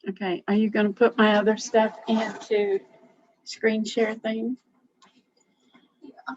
Okay, are you going to put my other stuff into screen share thing? Yeah.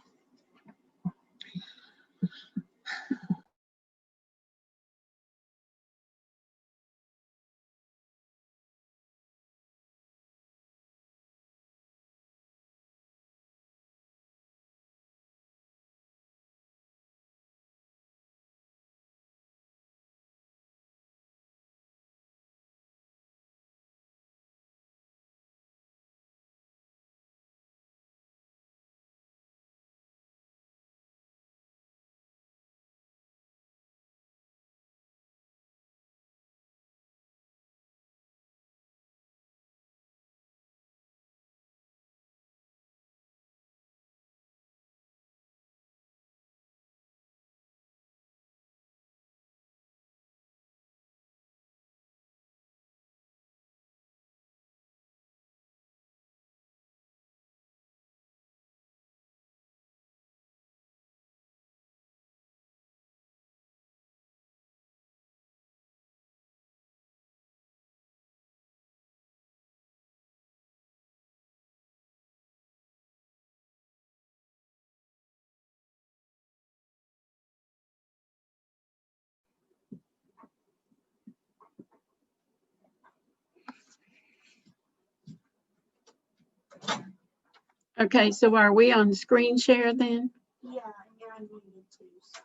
Okay, so are we on screen share then? Yeah, you're unmuted too. So.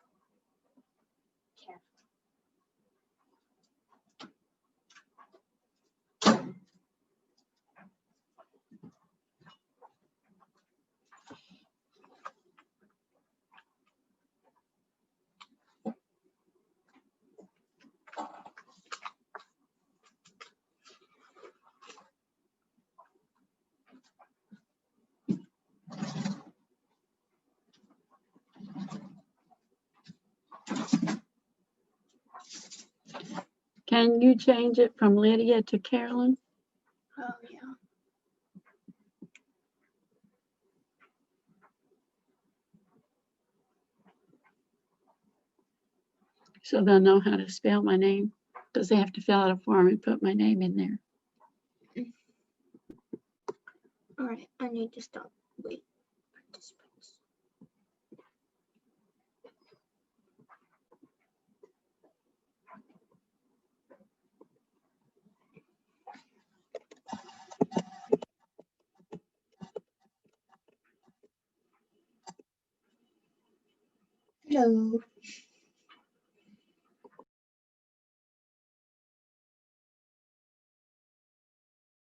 Careful. Can you change it from Lydia to Carolyn? Oh yeah. So they'll know how to spell my name, because they have to fill out a form and put my name in there. All right, I need to stop. Wait. Participants. Hello.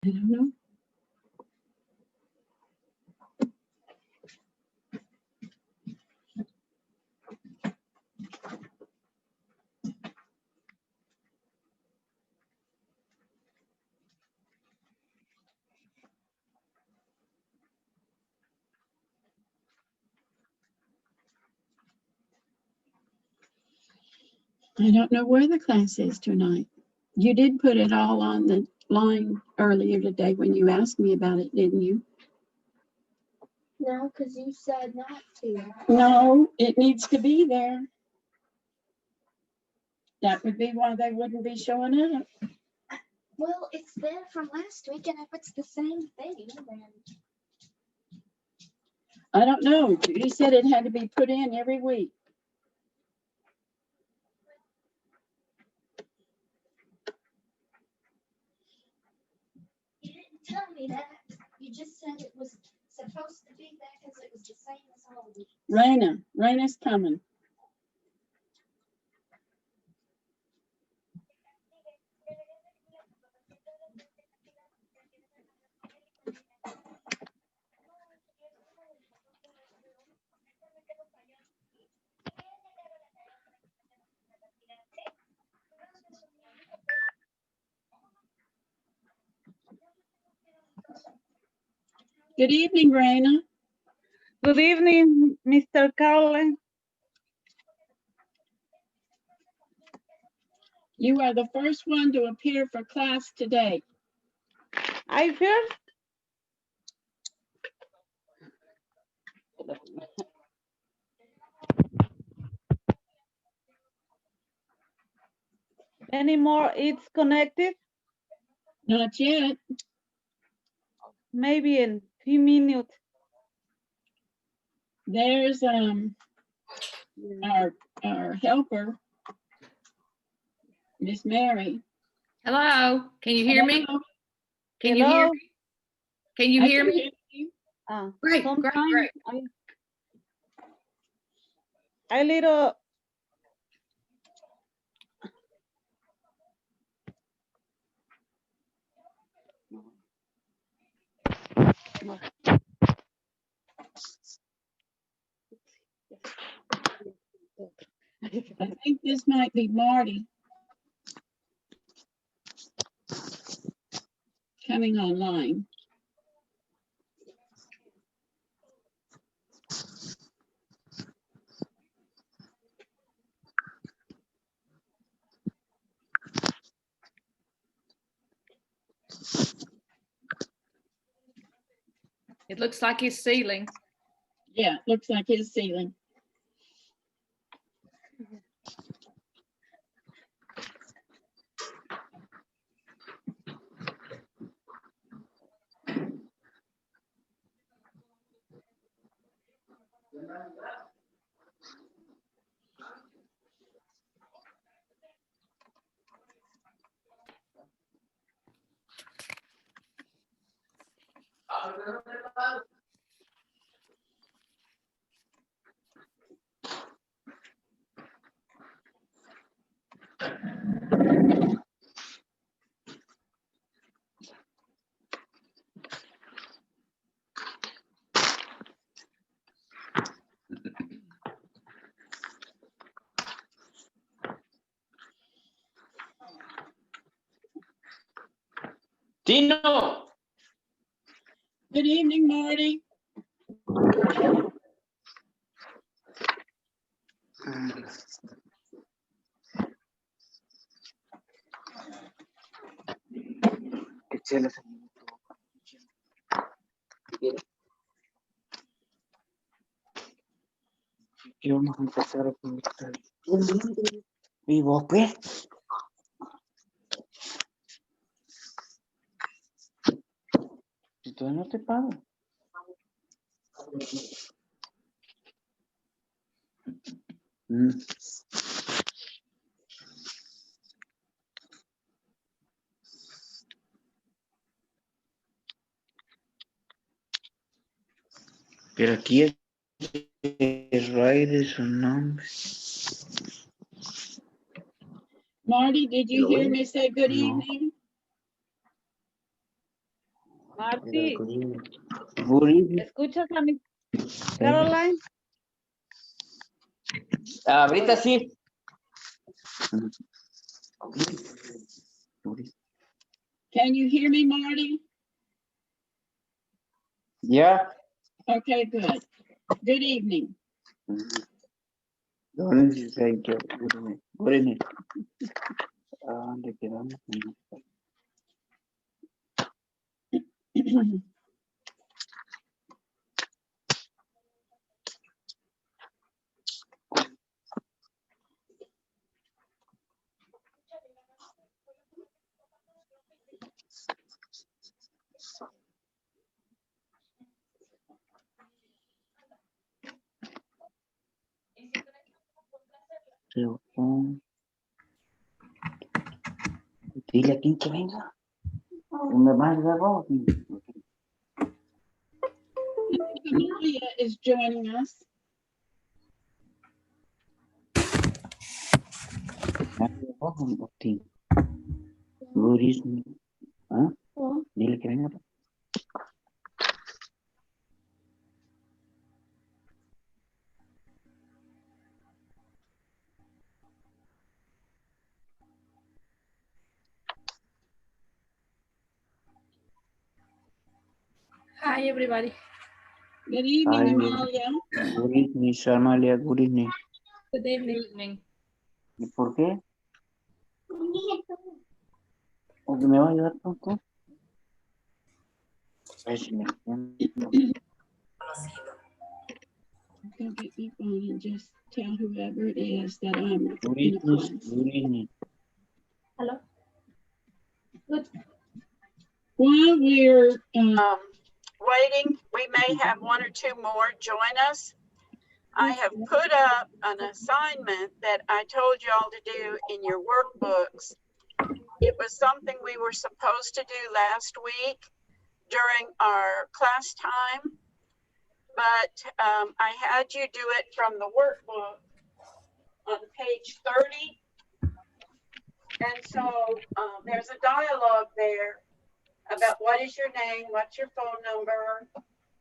I don't know. I don't know where the class is tonight. You did put it all on the line earlier today when you asked me about it, didn't you? No, because you said not to. No, it needs to be there. That would be why they wouldn't be showing up. Well, it's there from last week, and if it's the same thing, then I don't know. Judy said it had to be put in every week. you didn't tell me that. You just said it was supposed to be there because it was the same as all week. Raina's coming. Good evening, Raina. Good evening, Mr. Carolyn. You are the first one to appear for class today. I first. Any more it's connected? Not yet. Maybe in few minutes. There's our helper, Miss Mary. Hello, can you hear me? Hello? Can you hear Hello? me? Can you I hear can me? hear you. Great, great, Sometimes great. I little I think this might be Marty coming online. It looks like his ceiling. Yeah, looks like his ceiling. Tino, Good evening, Marty. ¿qué vamos a empezar a conversar? ¿Y vos, pues? Si todavía no te pago. Mm. Pero aquí es Ray de su nombre. Marty, did you hear me say good No. evening? Marty, Good evening. ¿escuchas a mi Caroline? Ahorita sí. Can you hear me, Marty? Ya. Okay, good. Good evening. ¿Dónde se hay que? Good evening. ¿A dónde quedamos? Dile a quien que venga. Me manda vos. Amalia is joining us. Good evening. ¿Ah? Dile que venga. Hi, everybody. Good evening, Hi. Amalia. Good evening, Amalia. Good evening. Good evening. ¿Y por qué? ¿Porque me va a ayudar pronto? Ay, si me entiendo. Go get my phone and just tell whoever it is that I'm Good in a evening. class. Good evening. Hello. Good. While we're waiting, we may have one or two more join us. I have put up an assignment that I told you all to do in your workbooks. It was something we were supposed to do last week during our class time, but I had you do it from the workbook on page 30. And so there's a dialogue there about what is your name, what's your phone number,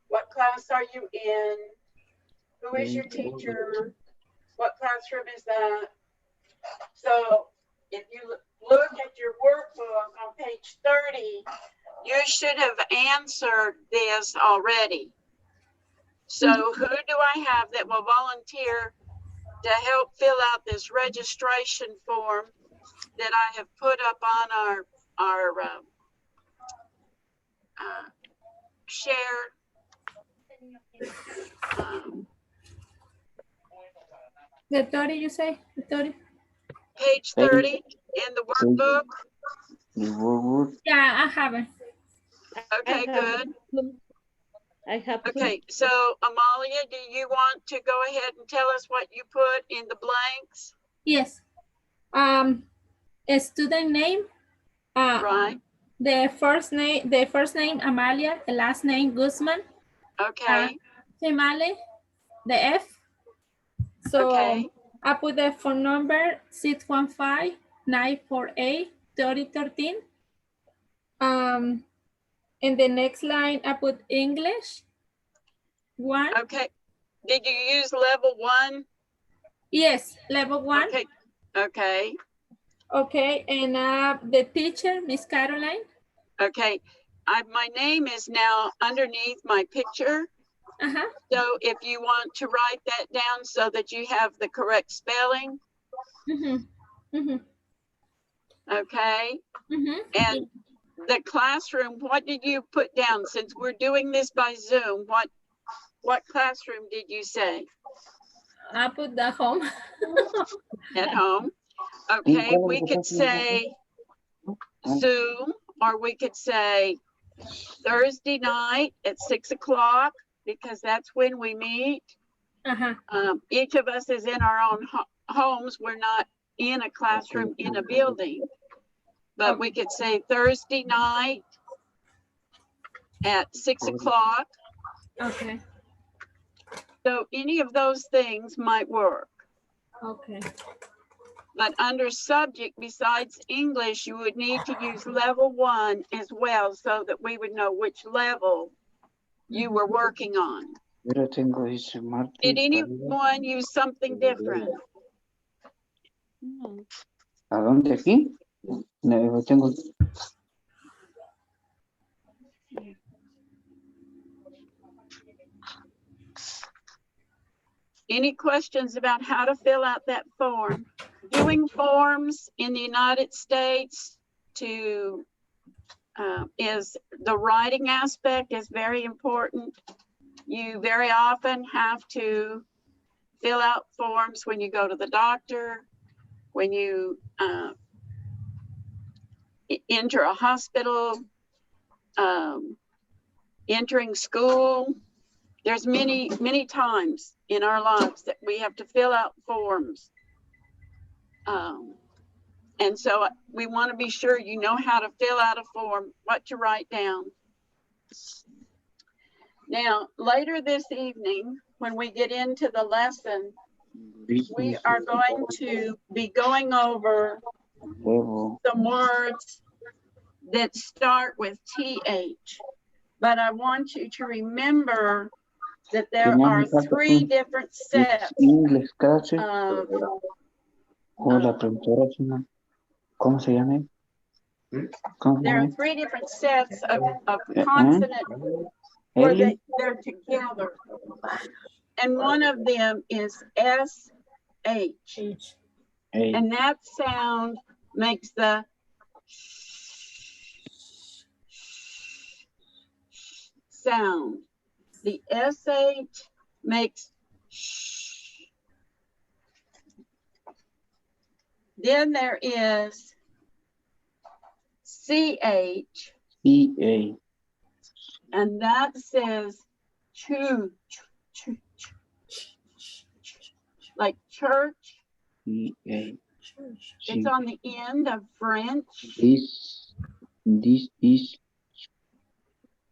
what class are you in, who is your teacher, what classroom is that? So if you look at your workbook on page 30, you should have answered this already. So who do I have that will volunteer to help fill out this registration form that I have put up on our shared The 30, you say? The 30? page 30 in the workbook? The workbook. Yeah, I have it. Okay, good. I have two. Okay, so Amalia, do you want to go ahead and tell us what you put in the blanks? Yes. A student name. Right, The first name Amalia, the last name Guzman. okay, Female, the F. So okay, I put the phone number 615-948-3013. In the next line, I put English 1. okay. Did you use level 1? Yes, level 1. Okay, okay, Okay, and the teacher, Miss Carolyn. okay. My name is now underneath my picture. So if you want to write that down so that you have the correct spelling. Okay. And the classroom, what did you put down? Since we're doing this by Zoom, what classroom did you say? I put the home. At home. Okay, we could say Zoom, or we could say Thursday night at 6 o'clock, because that's when we meet. Each of us is in our own homes. We're not in a classroom in a building, but we could say Thursday night at 6 o'clock. Okay. So any of those things might work. Okay. But under subject besides English, you would need to use level 1 as well, so that we would know which level you were working on. Did anyone use something different? ¿A dónde aquí? No, tengo. Any questions about how to fill out that form? Doing forms in the United States is the writing aspect is very important. You very often have to fill out forms when you go to the doctor, when you enter a hospital, entering school. There's many, many times in our lives that we have to fill out forms. And so we want to be sure you know how to fill out a form, what to write down. Now, later this evening, when we get into the lesson, we are going to be going over some words that start with TH. But I want you to remember that there are 3 different sets of Hola, profesora. ¿Cómo se llama? there are 3 different sets of consonant where they're together. And one of them is SH. And that sound makes the sound. The SH makes sh. Then there is CH, EA. And that says choo, like church. EA. It's on the end of French. This is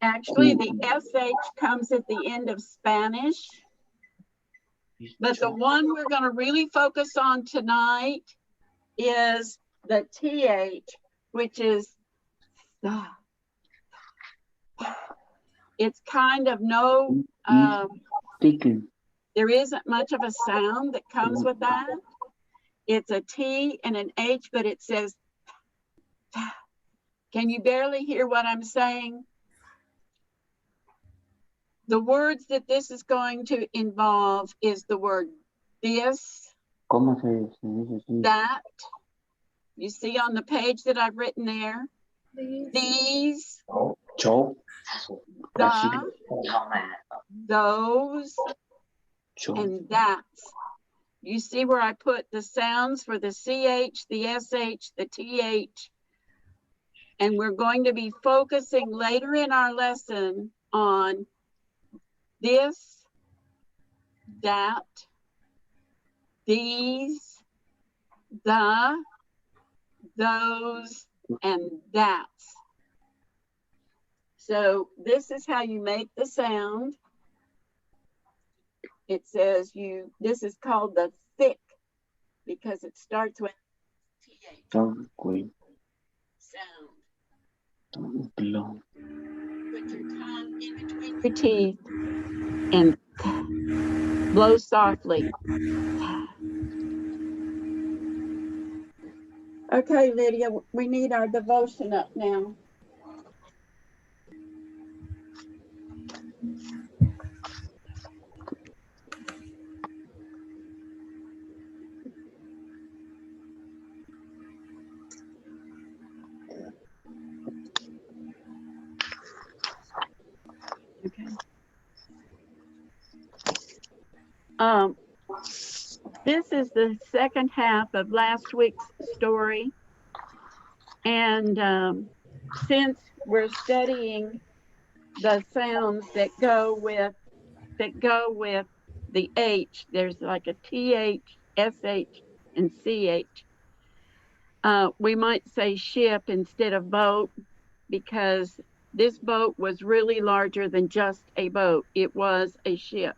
Actually, the SH comes at the end of Spanish. But the one we're going to really focus on tonight is the TH, which is the. It's kind of no, there isn't much of a sound that comes with that. It's a T and an H, but it says, can you barely hear what I'm saying? The words that this is going to involve is the word this, that. You see on the page that I've written there, these, the, those, and that's. You see where I put the sounds for the CH, the SH, the TH, and we're going to be focusing later in our lesson on this, that, these, the, those, and that's. So this is how you make the sound. It says this is called the thick because it starts with TH. Sound. Put your tongue in between your teeth and blow softly. Okay, Lydia, we need our devotion up now. Okay. This is the second half of last week's story. And since we're studying the sounds that go with the H, there's like a TH, SH, and CH. We might say ship instead of boat because this boat was really larger than just a boat. It was a ship.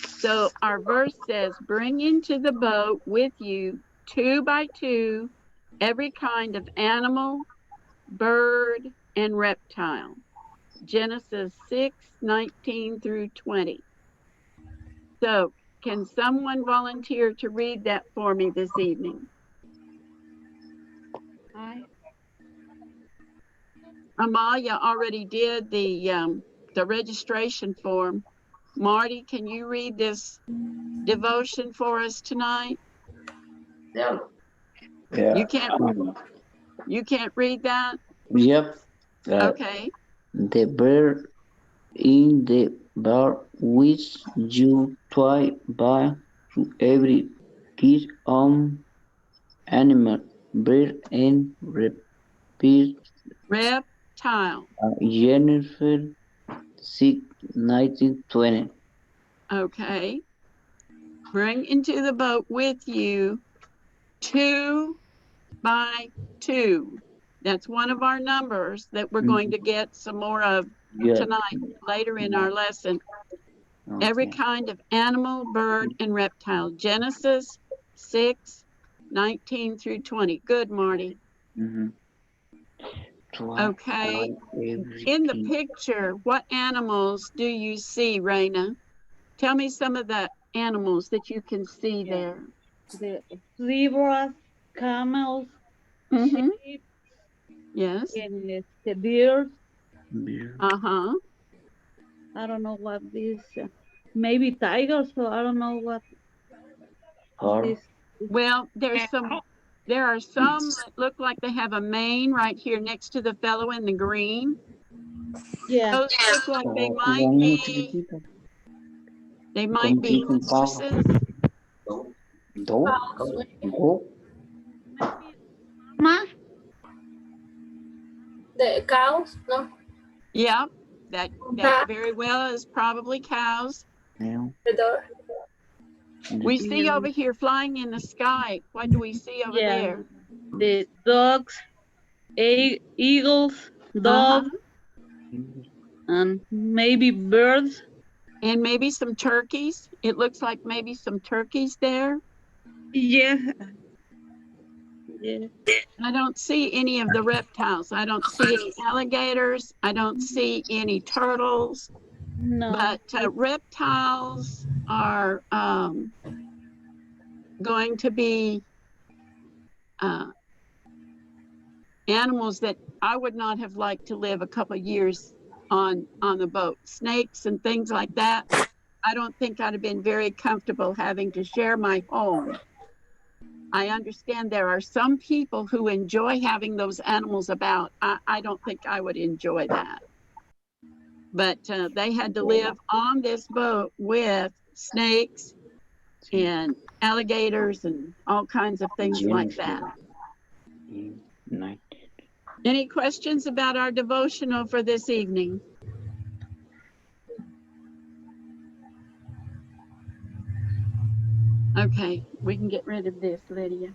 So our verse says, bring into the boat with you 2 by 2 every kind of animal, bird, and reptile. Genesis 6:19 through 20. So can someone volunteer to read that for me this evening? Hi. Amalia already did the registration form. Marty, can you read this devotion for us tonight? Yeah. You can't read that? Yep. Okay. The bird in the bar which you try by to every his own animal, bird and reptile. Jennifer 6:19-20. Okay. Bring into the boat with you 2 by 2. That's one of our numbers that we're going to get some more of tonight, later in our lesson. Okay. Every kind of animal, bird, and reptile. Genesis 6:19 through 20. Good, Marty. Okay. In the picture, what animals do you see, Raina? Tell me some of the animals that you can see there. The zebras, camels, sheep, yes, and the deers. Uh-huh. I don't know what this, maybe tigers, so I don't know what this. Well, there are some that look like they have a mane right here next to the fellow in the green. Yeah. Those look like they might be horses. The cows, no? Yeah, that very well is probably cows. Meow. The door. We see over here flying in the sky. What do we see over Yeah. there? The dogs, eagles, Uh-huh. dogs, and maybe birds. And maybe some turkeys. It looks like maybe some turkeys there. Yeah. Yeah. I don't see any of the reptiles. I don't see any alligators. I don't see any turtles. No. But reptiles are going to be animals that I would not have liked to live a couple of years on the boat. Snakes and things like that. I don't think I'd have been very comfortable having to share my home. I understand there are some people who enjoy having those animals about. I don't think I would enjoy that. But they had to live on this boat with snakes and alligators and all kinds of things like that. Any questions about our devotional for this evening? Okay, we can get rid of this, Lydia.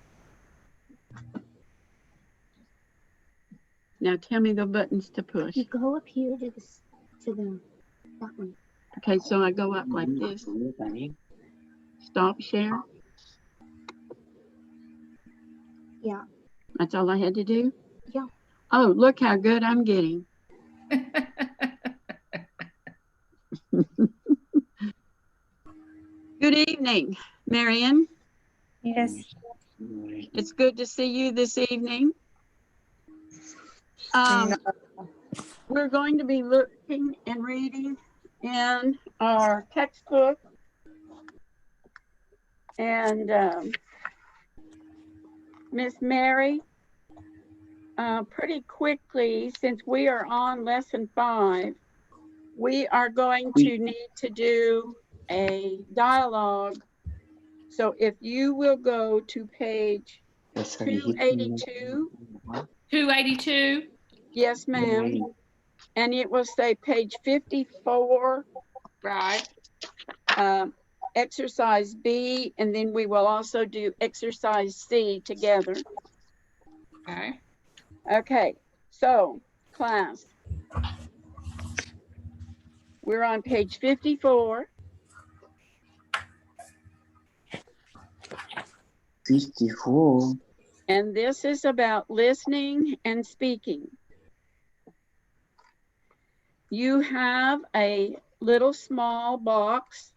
Now tell me the buttons to push. You go up here to that one. Okay, so I go up like this. Stop share. Yeah. That's all I had to do? Yeah. Oh, look how good I'm getting. Good evening, Marion. Yes. It's good to see you this evening. We're going to be looking and reading in our textbook. And Miss Mary, pretty quickly, since we are on lesson 5, we are going to need to do a dialogue. So if you will go to page 282. 282. Yes, ma'am. And it will say page 54. Right. Exercise B, and then we will also do exercise C together. Okay. Okay, so class, we're on page 54. 54. And this is about listening and speaking. You have a little small box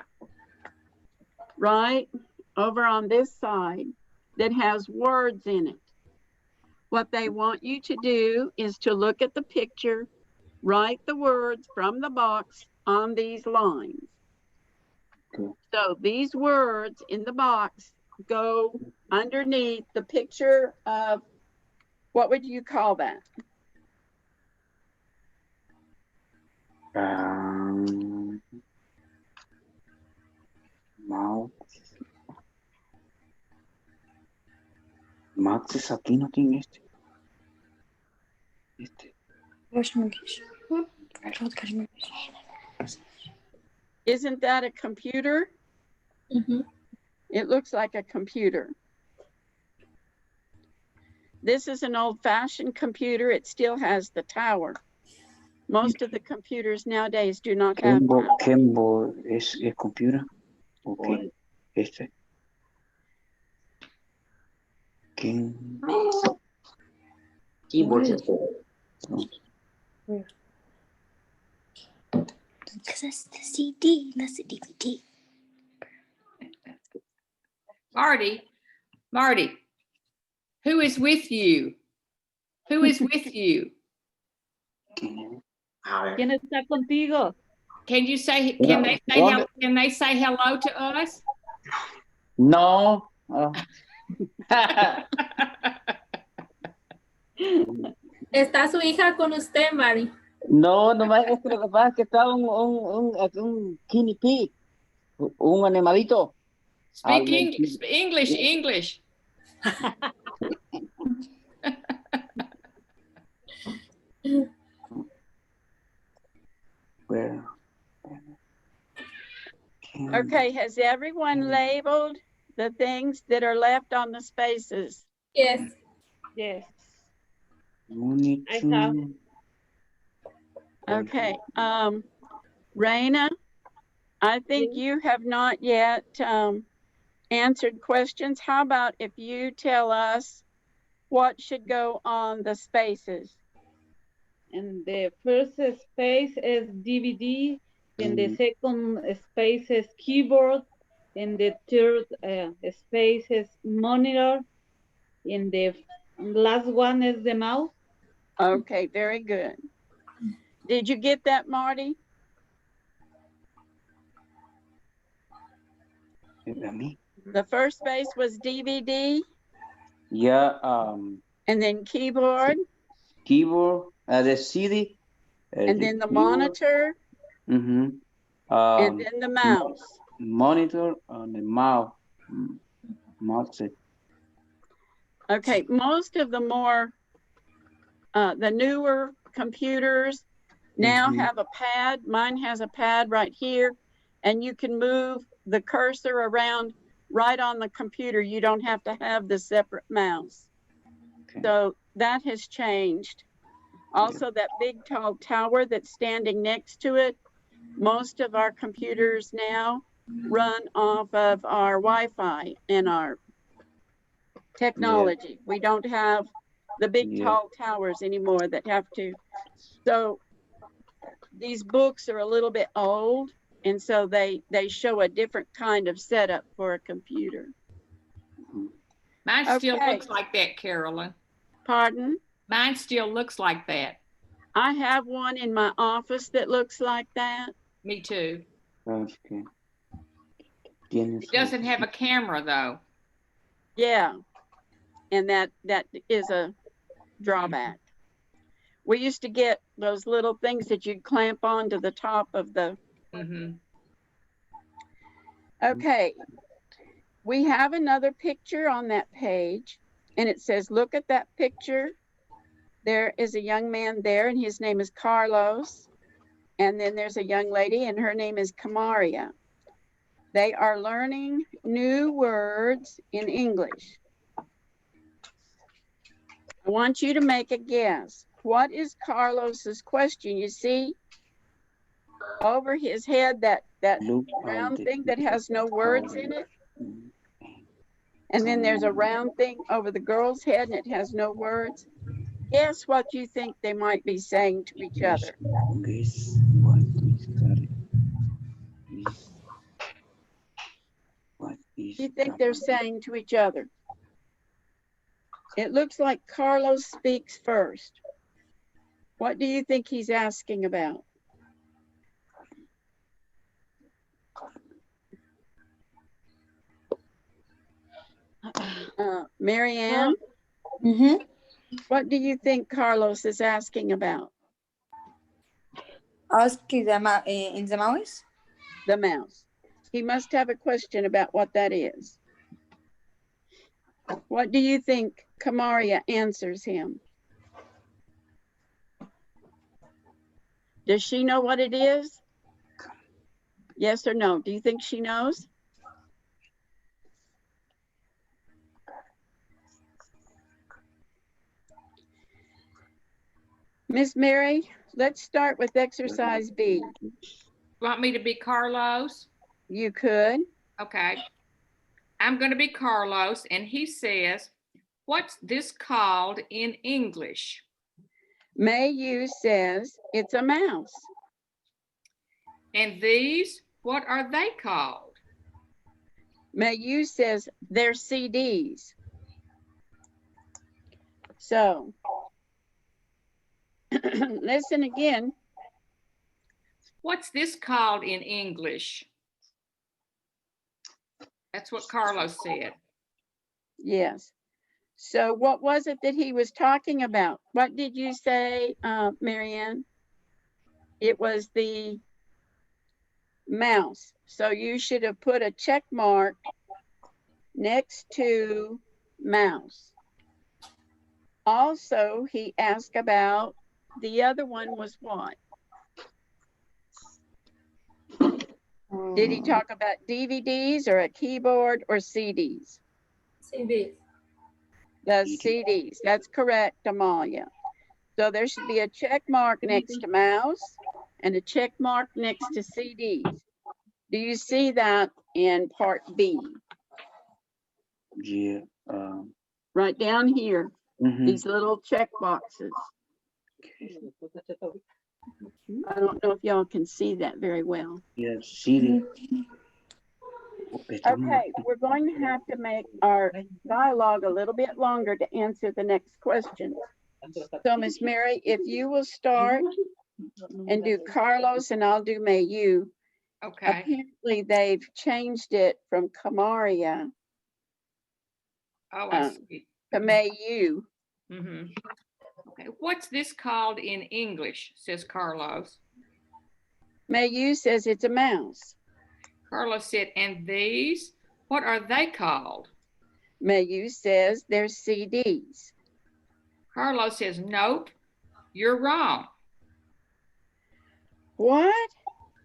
right over on this side that has words in it. What they want you to do is to look at the picture, write the words from the box on these lines. Okay. So these words in the box go underneath the picture of, what would you call that? Max aquí no tiene este. Isn't that a computer? Mm-hmm. It looks like a computer. This is an old-fashioned computer. It still has the tower. Most of the computers nowadays do not have that. Keyboard es computer. Okay. Este. Keyboard. Because that's the CD, that's the DVD. Marty, who is with you? Who is with you? ¿Quién está contigo? Can they say hello to us? No. ¿Está su hija con usted, Mari? No, nomás es que lo que pasa es que está un guinea pig, un animalito. Speak English. Okay, has everyone labeled the things that are left on the spaces? Yes. Yes. Unit I have. 2. Okay, Raina, I think you have not yet answered questions. How about if you tell us what should go on the spaces? And the first space is DVD, and the second space is keyboard, and the third space is monitor, and the last one is the mouse. Okay, very good. Did you get that, Marty? The first space was DVD Yeah, and then keyboard keyboard, the CD, and the then the keyboard, monitor and then the mouse. monitor, and the mouse. Mouse. Okay, most of the more, the newer computers now have a pad. Mine has a pad right here, and you can move the cursor around right on the computer. You don't have to have the separate mouse. Okay. So that has changed. Also, that big tall tower that's standing next to it, most of our computers now run off of our Wi-Fi and our technology. We don't have the big tall towers anymore that have to. So these books are a little bit old, and so they show a different kind of setup for a computer. Mine still Okay. looks like that, Carolyn. Pardon? Mine still looks like that. I have one in my office that looks like that. Me too. Okay. It doesn't have a camera though. Yeah, and that is a drawback. We used to get those little things that you'd clamp onto the top of the. Okay, we have another picture on that page, and it says, look at that picture. There is a young man there, and his name is Carlos. And then there's a young lady, and her name is Camaria. They are learning new words in English. I want you to make a guess. What is Carlos's question? You see over his head that round thing that has no words in it? And then there's a round thing over the girl's head and it has no words. Guess what you think they might be saying to each other? Guess what is You think they're saying to each other? It looks like Carlos speaks first. What do you think he's asking about? Marianne? What do you think Carlos is asking about? Asking in the mouse? The mouse. He must have a question about what that is. What do you think Camaria answers him? Does she know what it is? Yes or no? Do you think she knows? Miss Mary, let's start with exercise B. You want me to be Carlos? You could. Okay. I'm going to be Carlos, and he says, what's this called in English? Mayu says it's a mouse. And these, what are they called? Mayu says they're CDs. So, listen again. What's this called in English? That's what Carlos said. Yes. So what was it that he was talking about? What did you say, Marianne? It was the mouse. So you should have put a check mark next to mouse. Also, he asked about the other one was what? Did he talk about DVDs or a keyboard or CDs? CD. The CDs. That's correct, Amalia. So there should be a check mark next to mouse and a check mark next to CDs. Do you see that in part B? Yeah. Right down here, Mhm. these little check boxes. I don't know if y'all can see that very well. Yeah, CD. Okay, we're going to have to make our dialogue a little bit longer to answer the next question. So, Miss Mary, if you will start and do Carlos and I'll do May you. Okay. Apparently, they've changed it from Camaria Oh, I see. to May you. Mhm. Okay. What's this called in English? Says Carlos. May you says it's a mouse. Carlos said, and these, what are they called? May you says they're CDs. Carlos says, nope, you're wrong. What?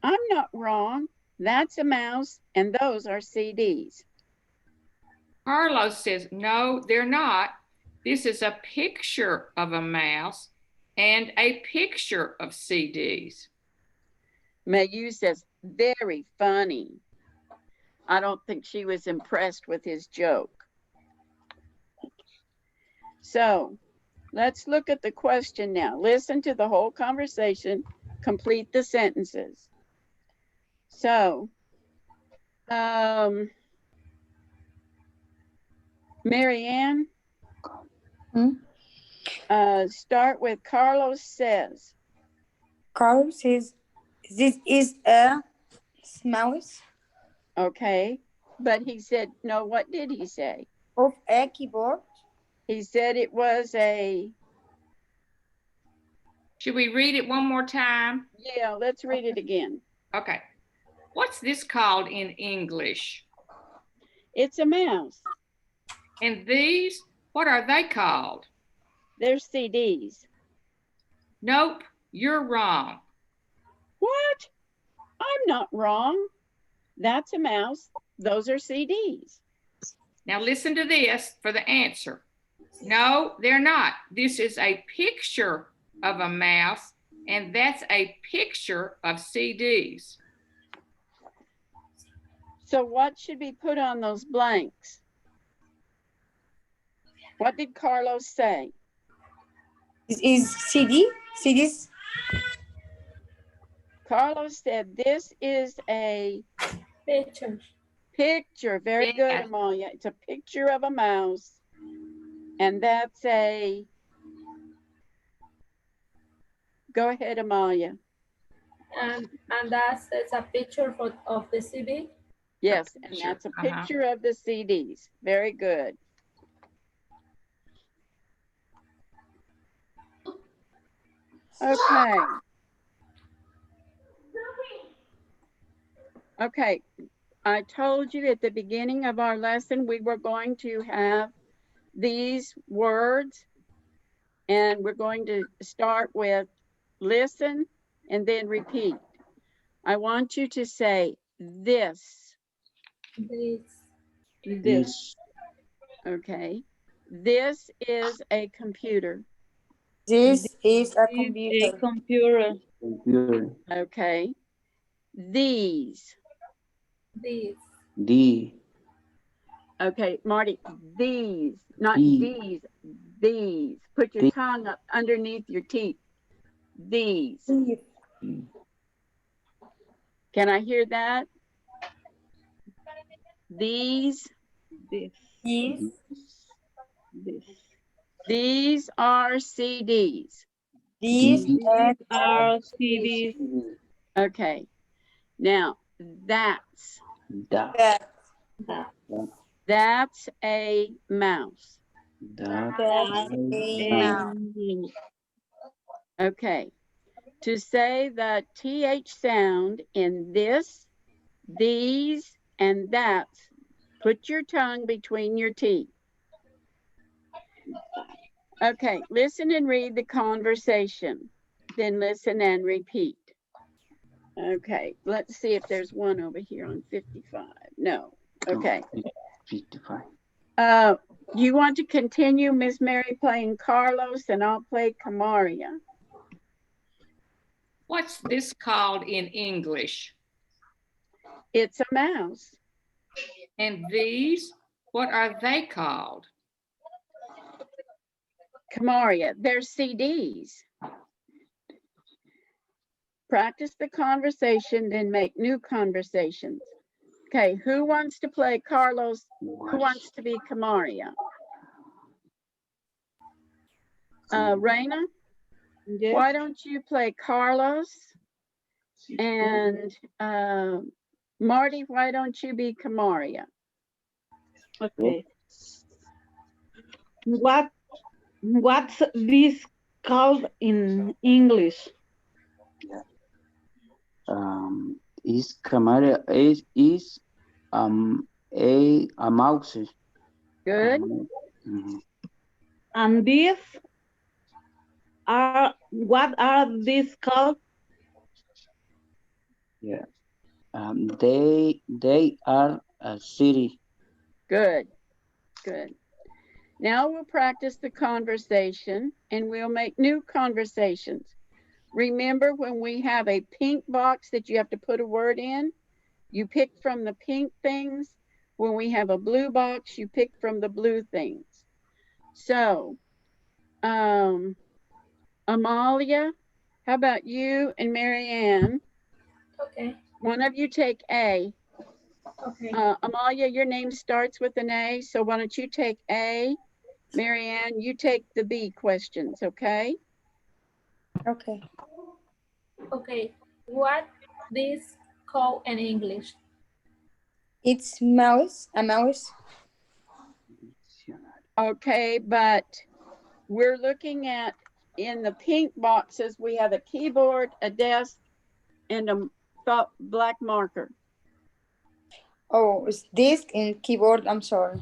I'm not wrong. That's a mouse and those are CDs. Carlos says, no, they're not. This is a picture of a mouse and a picture of CDs. Mayu says, very funny. I don't think she was impressed with his joke. So let's look at the question now. Listen to the whole conversation, complete the sentences. So, Marianne, start with Carlos says. Carlos says, this is a mouse Okay, but he said, no, what did he say? of a keyboard. He said it was a... Should we read it one more time? Yeah, let's read it again. Okay. What's this called in English? It's a mouse. And these, what are they called? They're CDs. Nope, you're wrong. What? I'm not wrong. That's a mouse. Those are CDs. Now listen to this for the answer. No, they're not. This is a picture of a mouse, and that's a picture of CDs. So what should be put on those blanks? What did Carlos say? This is CD. CDs. Carlos said this is a Picture. picture. Very good, Amalia. It's a picture of a mouse. And that's a... Go ahead, Amalia. And that's a picture of the CD. Yes, and that's a picture of the CDs. Very good. Okay. Okay, I told you at the beginning of our lesson, we were going to have these words, and we're going to start with listen and then repeat. I want you to say this. This. Okay. This is a computer. This is a computer. Okay. These. D. Okay, Marty, these, not these, these. Put your tongue up underneath your teeth. These. Can I hear that? These. These are CDs. These are CDs. Okay. Now, that's. That's a mouse. Okay. To say the TH sound in this, these, and that, put your tongue between your teeth. Okay, listen and read the conversation. Then listen and repeat. Okay, let's see if there's one over here on 55. No. Okay. 55. You want to continue, Miss Mary, playing Carlos, and I'll play Camaria. What's this called in English? It's a mouse. And these, what are they called? Camaria, they're CDs. Practice the conversation, then make new conversations. Okay, who wants to play Carlos? Who wants to be Camaria? Reina, Yes. why don't you play Carlos? And Marty, why don't you be Camaria? Okay. What's this called in English? Is camera is a mouse. Good. Mhm. And these are, what are these called? Yeah. They are a city. Good. Good. Now we'll practice the conversation and we'll make new conversations. Remember, when we have a pink box that you have to put a word in, you pick from the pink things. When we have a blue box, you pick from the blue things. So, Amalia, how about you and Marianne? Okay. One of you take A. Okay. Amalia, your name starts with an A, so why don't you take A? Marianne, you take the B questions, okay? Okay. Okay. What this called in English? It's mouse, a mouse. Okay, but we're looking at, in the pink boxes, we have a keyboard, a desk, and a black marker. Oh, it's disk and keyboard. I'm sorry.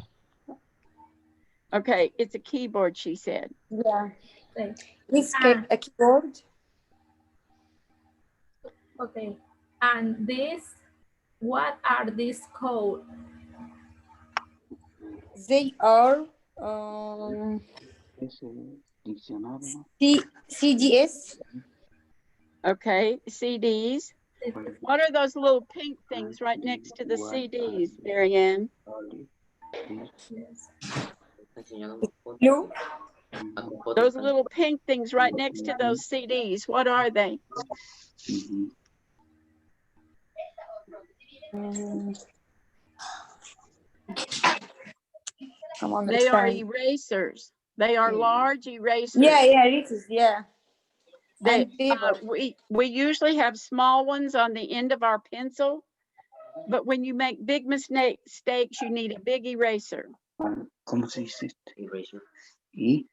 Okay, it's a keyboard, she said. Yeah. Okay. It's a keyboard. Okay. And this, what are these called? They are Es el diccionario. CDS. Okay, CDs. What are those little pink things right next to the CDs, Marianne? Blue. Those little pink things right next to those CDs, what are they? They are erasers. They are large erasers. Yeah, it is. Yeah. They, And paper. we usually have small ones on the end of our pencil, but when you make big mistakes, you need a big eraser. ¿Cómo se dice? Eraser. Y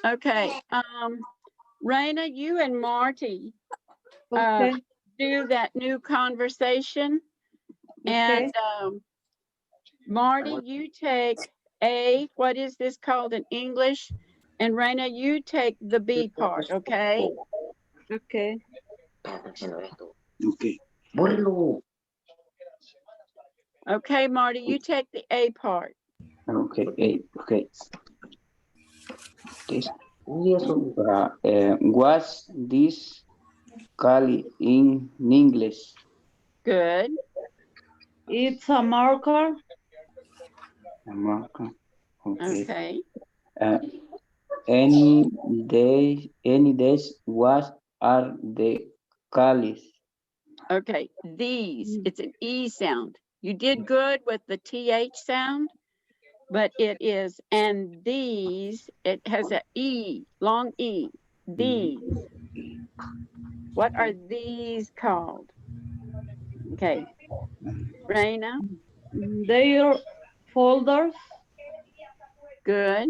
Okay, Raina, you and Marty do that new conversation. Okay. And Marty, you take A, what is this called in English? And Raina, you take the B part, okay? Okay. Okay. Okay, Marty, you take the A part. Okay. Okay. This. What's this called in English? Good. It's a marker. A marker. Okay. Any days, what are the called? Okay, these, it's an E sound. You did good with the TH sound, but it is, and these, it has a E, long E, these. What are these called? Okay, Raina, They are folders. good.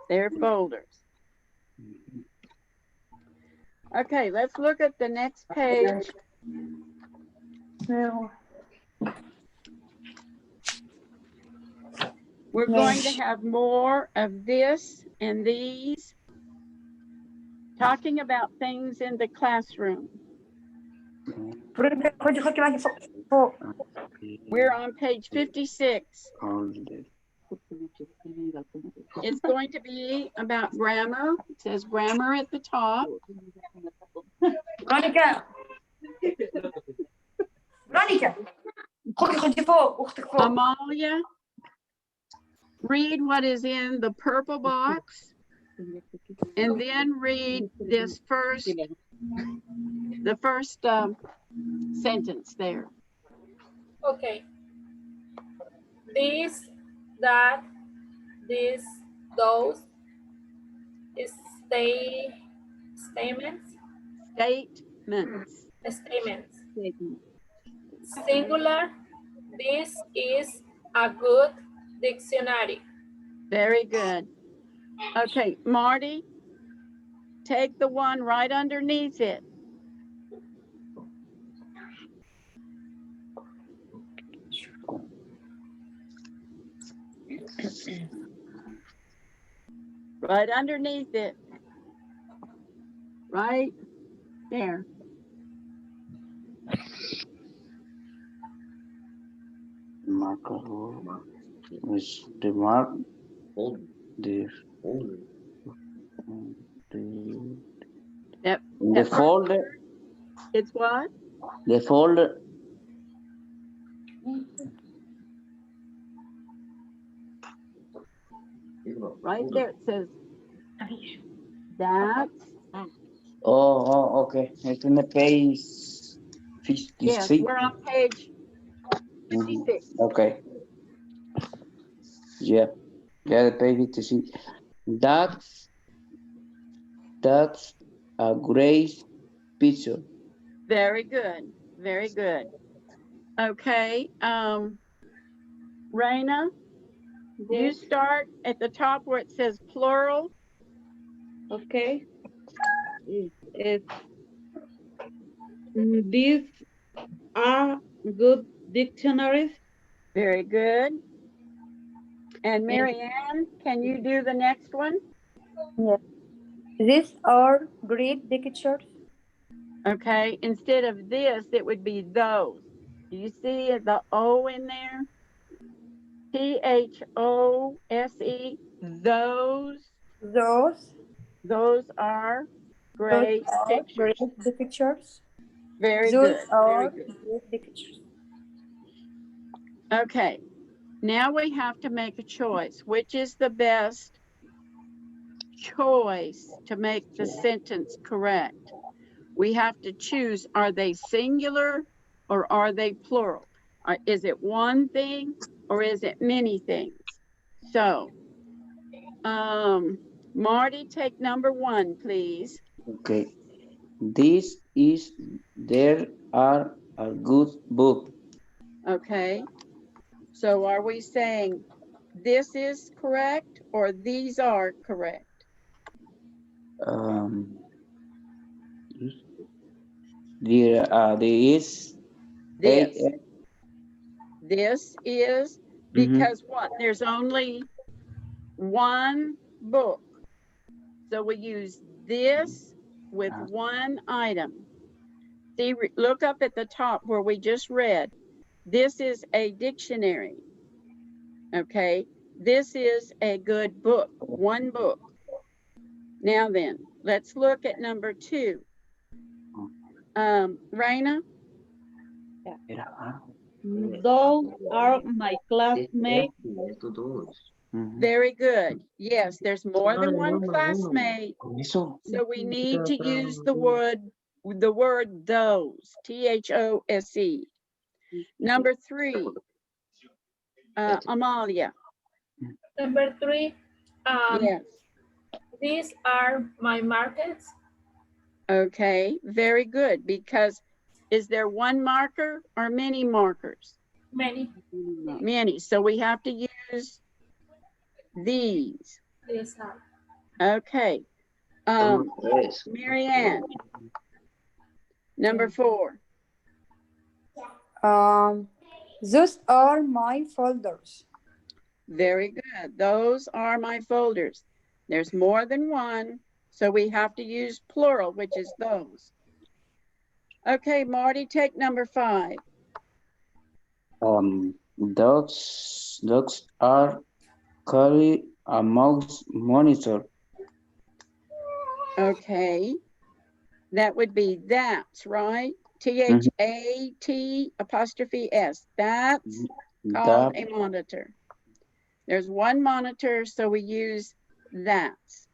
They're folders. Okay, let's look at the next page. We're going to have more of this and these. Talking about things in the classroom. We're on page 56. It's going to be about grammar. It says grammar at the top. Veronica. Veronica. Amalia, read what is in the purple box and then read this the first sentence there. Okay. This, that, this, those, statements. Singular, this is a good dictionary. Very good. Okay, Marty, take the one right underneath it. Right underneath it. Right there. Marker is the mark. Yep. The folder. It's what? The folder. Right there it says that. Oh, okay. It's in the page 56. Yes, we're on page 56. Okay. Yeah, the page 56. That's a great picture. Very good. Very good. Okay. Raina, you start at the top where it says plural. Okay. These are good dictionaries. Very good. And Mary Ann, can you do the next one? Yes. These are great pictures. Okay, instead of this, it would be those. Do you see the O in there? THOSE, those. Those are great pictures. Great pictures. Very Those good. are Very good. great pictures. Okay, now we have to make a choice. Which is the best choice to make the sentence correct? We have to choose, are they singular or are they plural? Is it one thing or is it many things? So, Marty, take number 1, please. Okay. There are a good book. Okay. So are we saying this is correct or these are correct? There is This. This is because what? There's only one book. So we use this with one item. See, look up at the top where we just read. This is a dictionary. Okay. This is a good book. One book. Now then, let's look at number 2. Raina? Those are my classmates. Very good. Yes, there's more than one classmate. So we need to use the word those, THOSE. Number 3, Amalia. Number 3, Yes. these are my markets. Okay, very good. Because is there one marker or many markers? Many. Many. So we have to use these. These are. Okay. Mary Ann. Number 4. Those are my folders. Very good. Those are my folders. There's more than one. So we have to use plural, which is those. Okay, Marty, take number 5. Dogs are carry a mouse monitor. Okay, that would be that's, right? T-H-A-T apostrophe S. That's called a monitor. There's one monitor, so we use that's.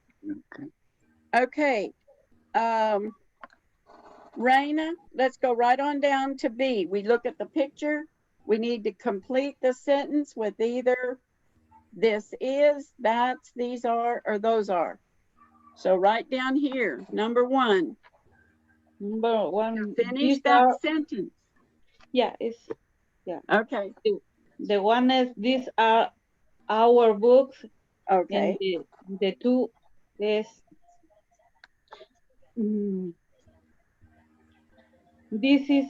Okay. Raina, let's go right on down to B. We look at the picture. We need to complete the sentence with either this is, that's, these are, or those are. So right down here, number 1. Number 1. Finish that sentence. Yeah, it's yeah. Okay. The one is these are our books. Okay. And the 2 is this is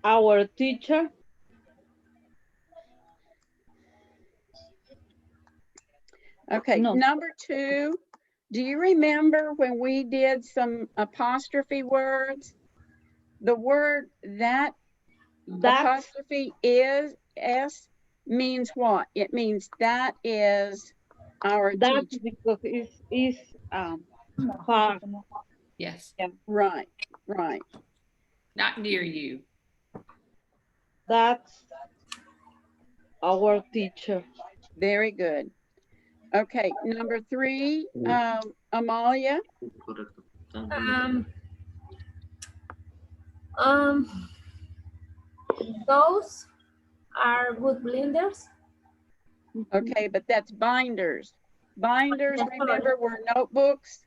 our teacher. Okay, no. Number 2, do you remember when we did some apostrophe words? The word that apostrophe is S means what? It means that is our That teacher. because is far. Yes. Yeah. Right, right. Not near you. That's our teacher. Very good. Okay, number 3, Amalia. Those are book blenders. Okay, but that's binders. Binders, Yeah, remember, were notebooks.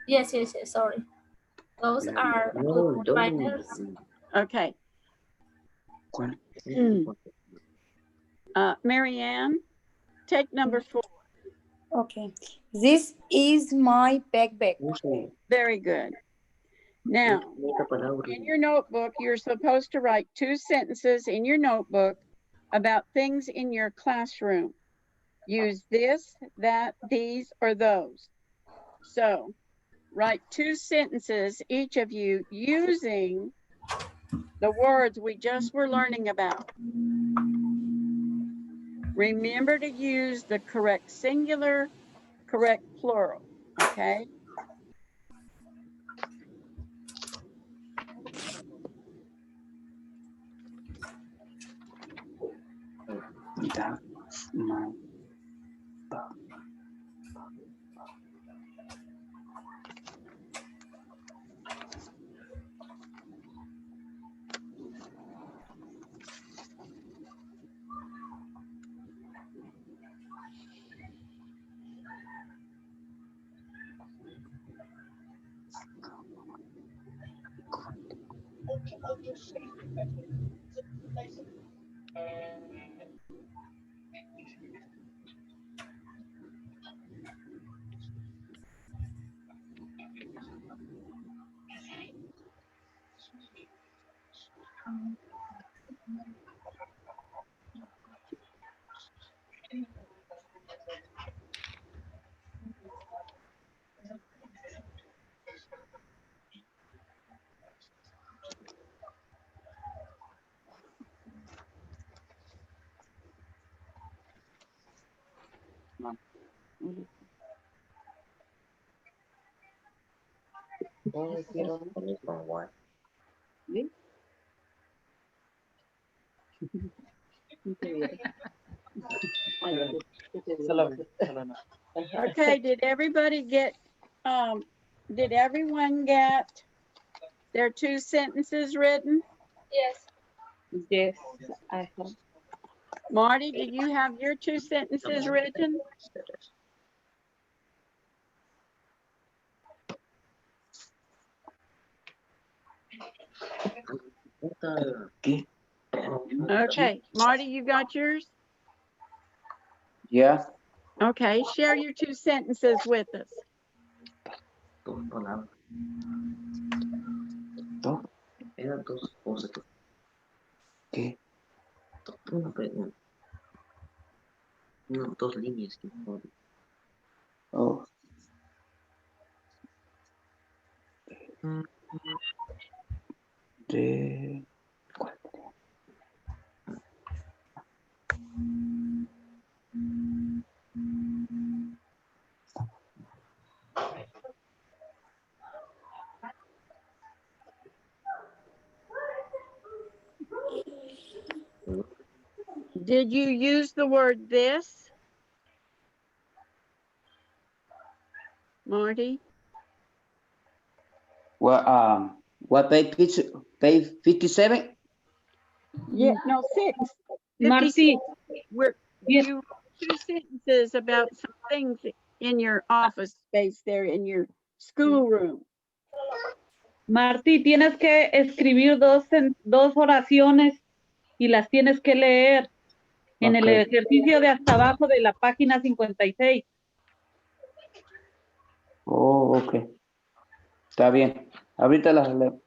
Yes, sorry. Those are book binders. Okay. Marianne, take number 4. Okay. This is my backpack. Very good. Now, in your notebook, you're supposed to write 2 sentences in your notebook about things in your classroom. Use this, that, these, or those. So, write 2 sentences, each of you, using the words we just were learning about. Remember to use the correct singular, correct plural, okay? That's my dog. Okay, did everyone get their 2 sentences written? Yes. Yes, I have. Marty, do you have your 2 sentences written? Okay, Marty, you got yours? Yeah. Okay, share your 2 sentences with us. ¿Qué? Oh. De, Did you use the word this? Marty? what page 57? Yeah, no, 6. Marty, We're, yes, you wrote 2 sentences about some things in your office space there in your schoolroom. Marty, tienes que escribir dos oraciones y las tienes que leer en el Okay. ejercicio de hasta abajo de la página 56. Oh, ok. Está bien. Ahorita las leo.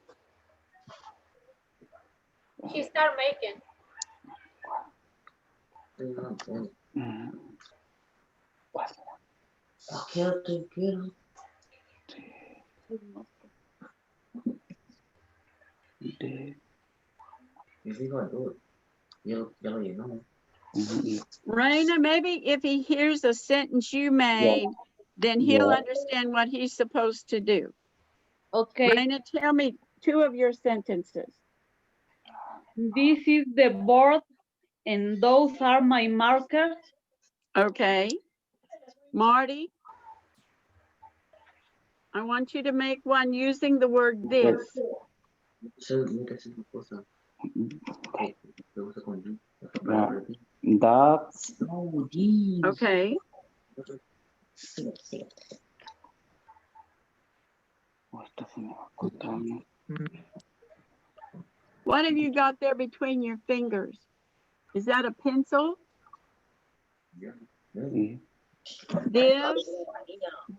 She start making. De, Raina, maybe if he hears a sentence you made, then he'll Yeah. understand what he's supposed to do. Okay, Raina, tell me 2 of your sentences. this is the board and those are my markers. Okay. Marty? I want you to make one using the word this. That's Okay. What have you got there between your fingers? Is that a pencil?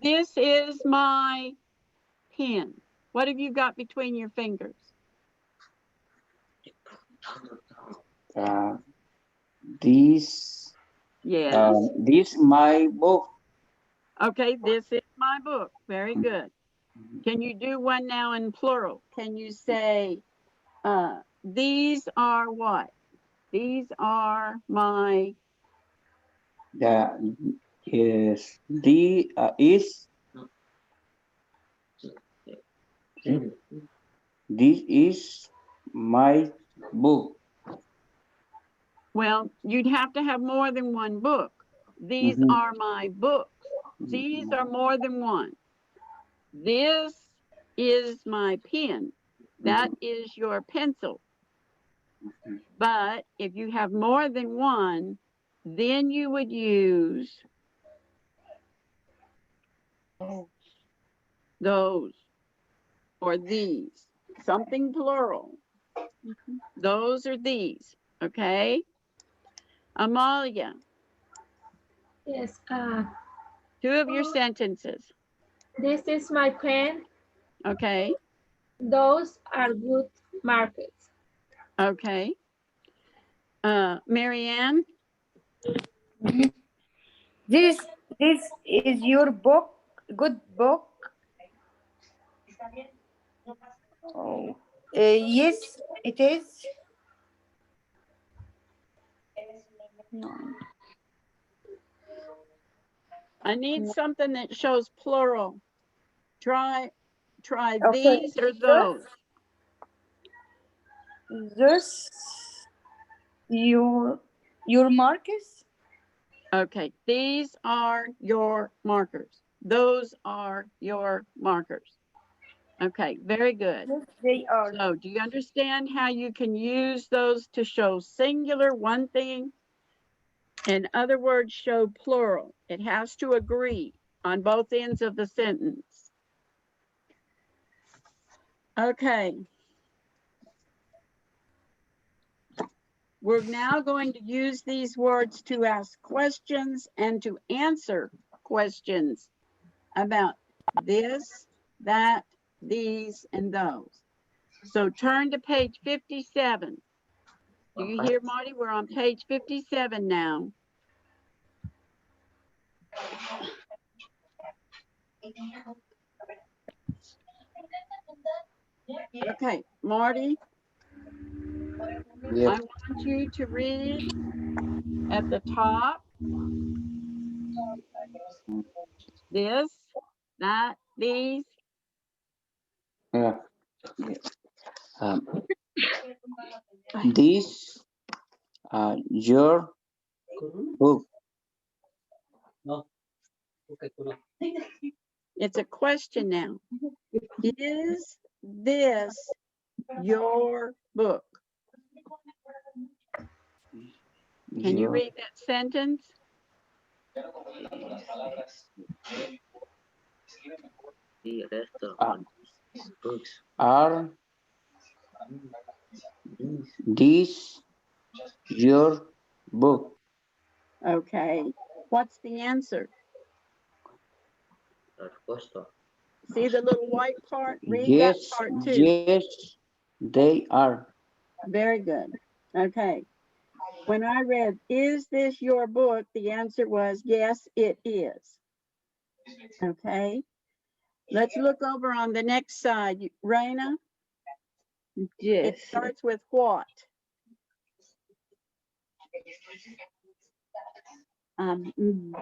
This is my pen. What have you got between your fingers? this Yes. this my book. Okay, this is my book. Very good. Can you do one now in plural? Can you say, these are what? These are my, Yes, the is this is my book. well, you'd have to have more than one book. These Mhm. are my books. These are more than one. This is my pen. That is your pencil. But if you have more than one, then you would use those or these, something plural. Those are these, okay? Amalia, Yes. 2 of your sentences, This is my pen. okay? Those are good markers. Okay. Marianne, This is your book. Good book. Oh, yes, it is. I need something that shows plural. Try Okay. these or those. This your markers. Okay, these are your markers. Those are your markers. Okay, very good. Yes, they are. So do you understand how you can use those to show singular, one thing? In other words, show plural. It has to agree on both ends of the sentence. Okay. We're now going to use these words to ask questions and to answer questions about this, that, these, and those. So turn to page 57. Do you hear, Marty? We're on page 57 now. Okay, Marty, Yes. I want you to read at the top this, that, these. Yeah. Um, this your book. It's a question now. Is this your book? Can you Your, read that sentence? are this your book? Okay. What's the answer? See the little white part? Read that Yes, part too. yes, they are. Very good. Okay. When I read, is this your book? The answer was, yes, it is. Okay. Let's look over on the next side. Raina, it Yes. starts with what?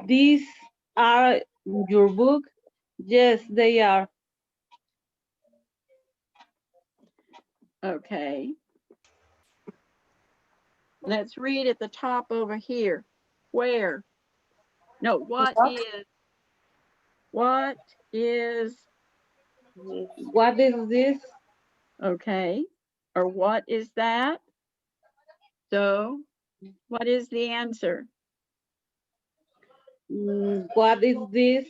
These are your book? Yes, they are. Okay. Let's read at the top over here. Where? No, what is What is this? okay? Or what is that? So what is the answer? What is this?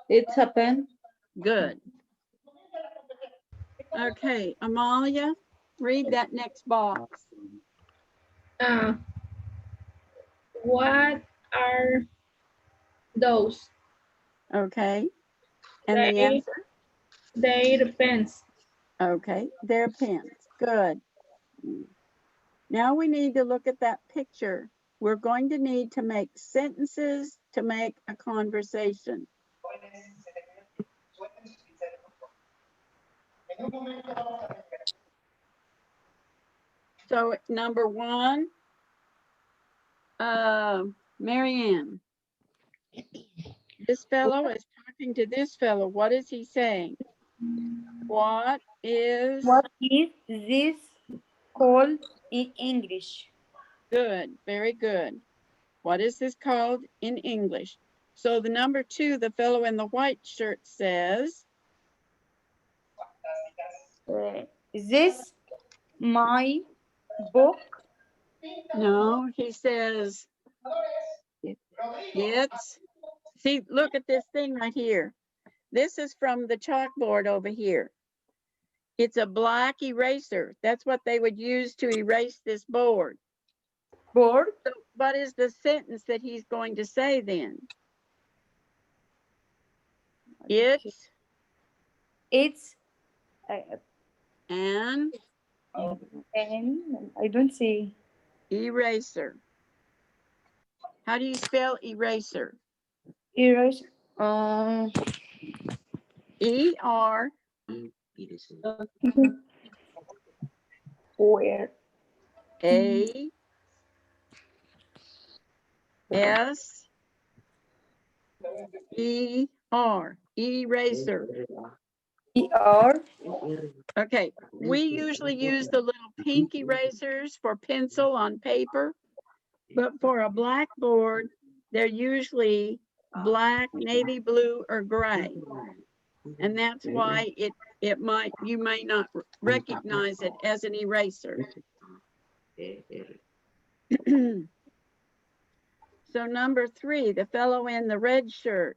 It's a pen. Good. Okay, Amalia, read that next box. What are those? Okay, and the They, answer? they pens. Okay, they're pens. Good. Now we need to look at that picture. We're going to need to make sentences to make a conversation. So number one, Marianne, this fellow is talking to this fellow. What is he saying? What is this called in English? good? Very good. What is this called in English? So the number two, the fellow in the white shirt says, Is this my book? no, he says, it's, see, look at this thing right here. This is from the chalkboard over here. It's a black eraser. That's what they would use to erase this board. Board? So what is the sentence that he's going to say then? It's an I don't see. eraser. How do you spell eraser? Eraser. E-R. Where? A S E R, eraser. ER. Okay, we usually use the little pink erasers for pencil on paper, but for a blackboard, they're usually black, navy blue, or gray. And that's why you may not recognize it as an eraser. So number three, the fellow in the red shirt,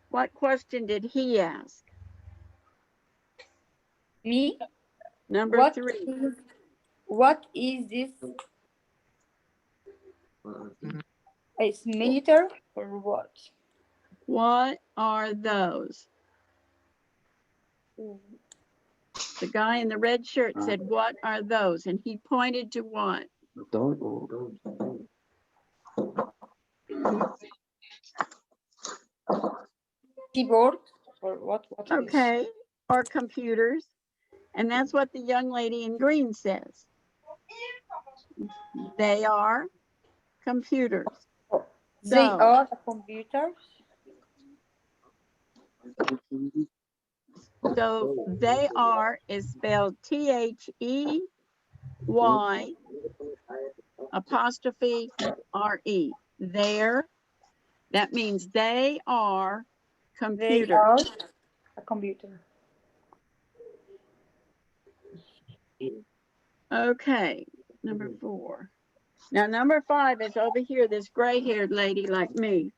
what question did he ask? Me? Number three. What is this? A meter or what? What are those? The guy in the red shirt said, what are those? And he pointed to what? Keyboard or what it is? Okay, or computers. And that's what the young lady in green says. They are computers. They So, are computers. so they are is spelled THEY apostrophe RE. There. That means they are They computers. are a computer. Okay, number 4. Now, number 5 is over here, this gray-haired lady like me.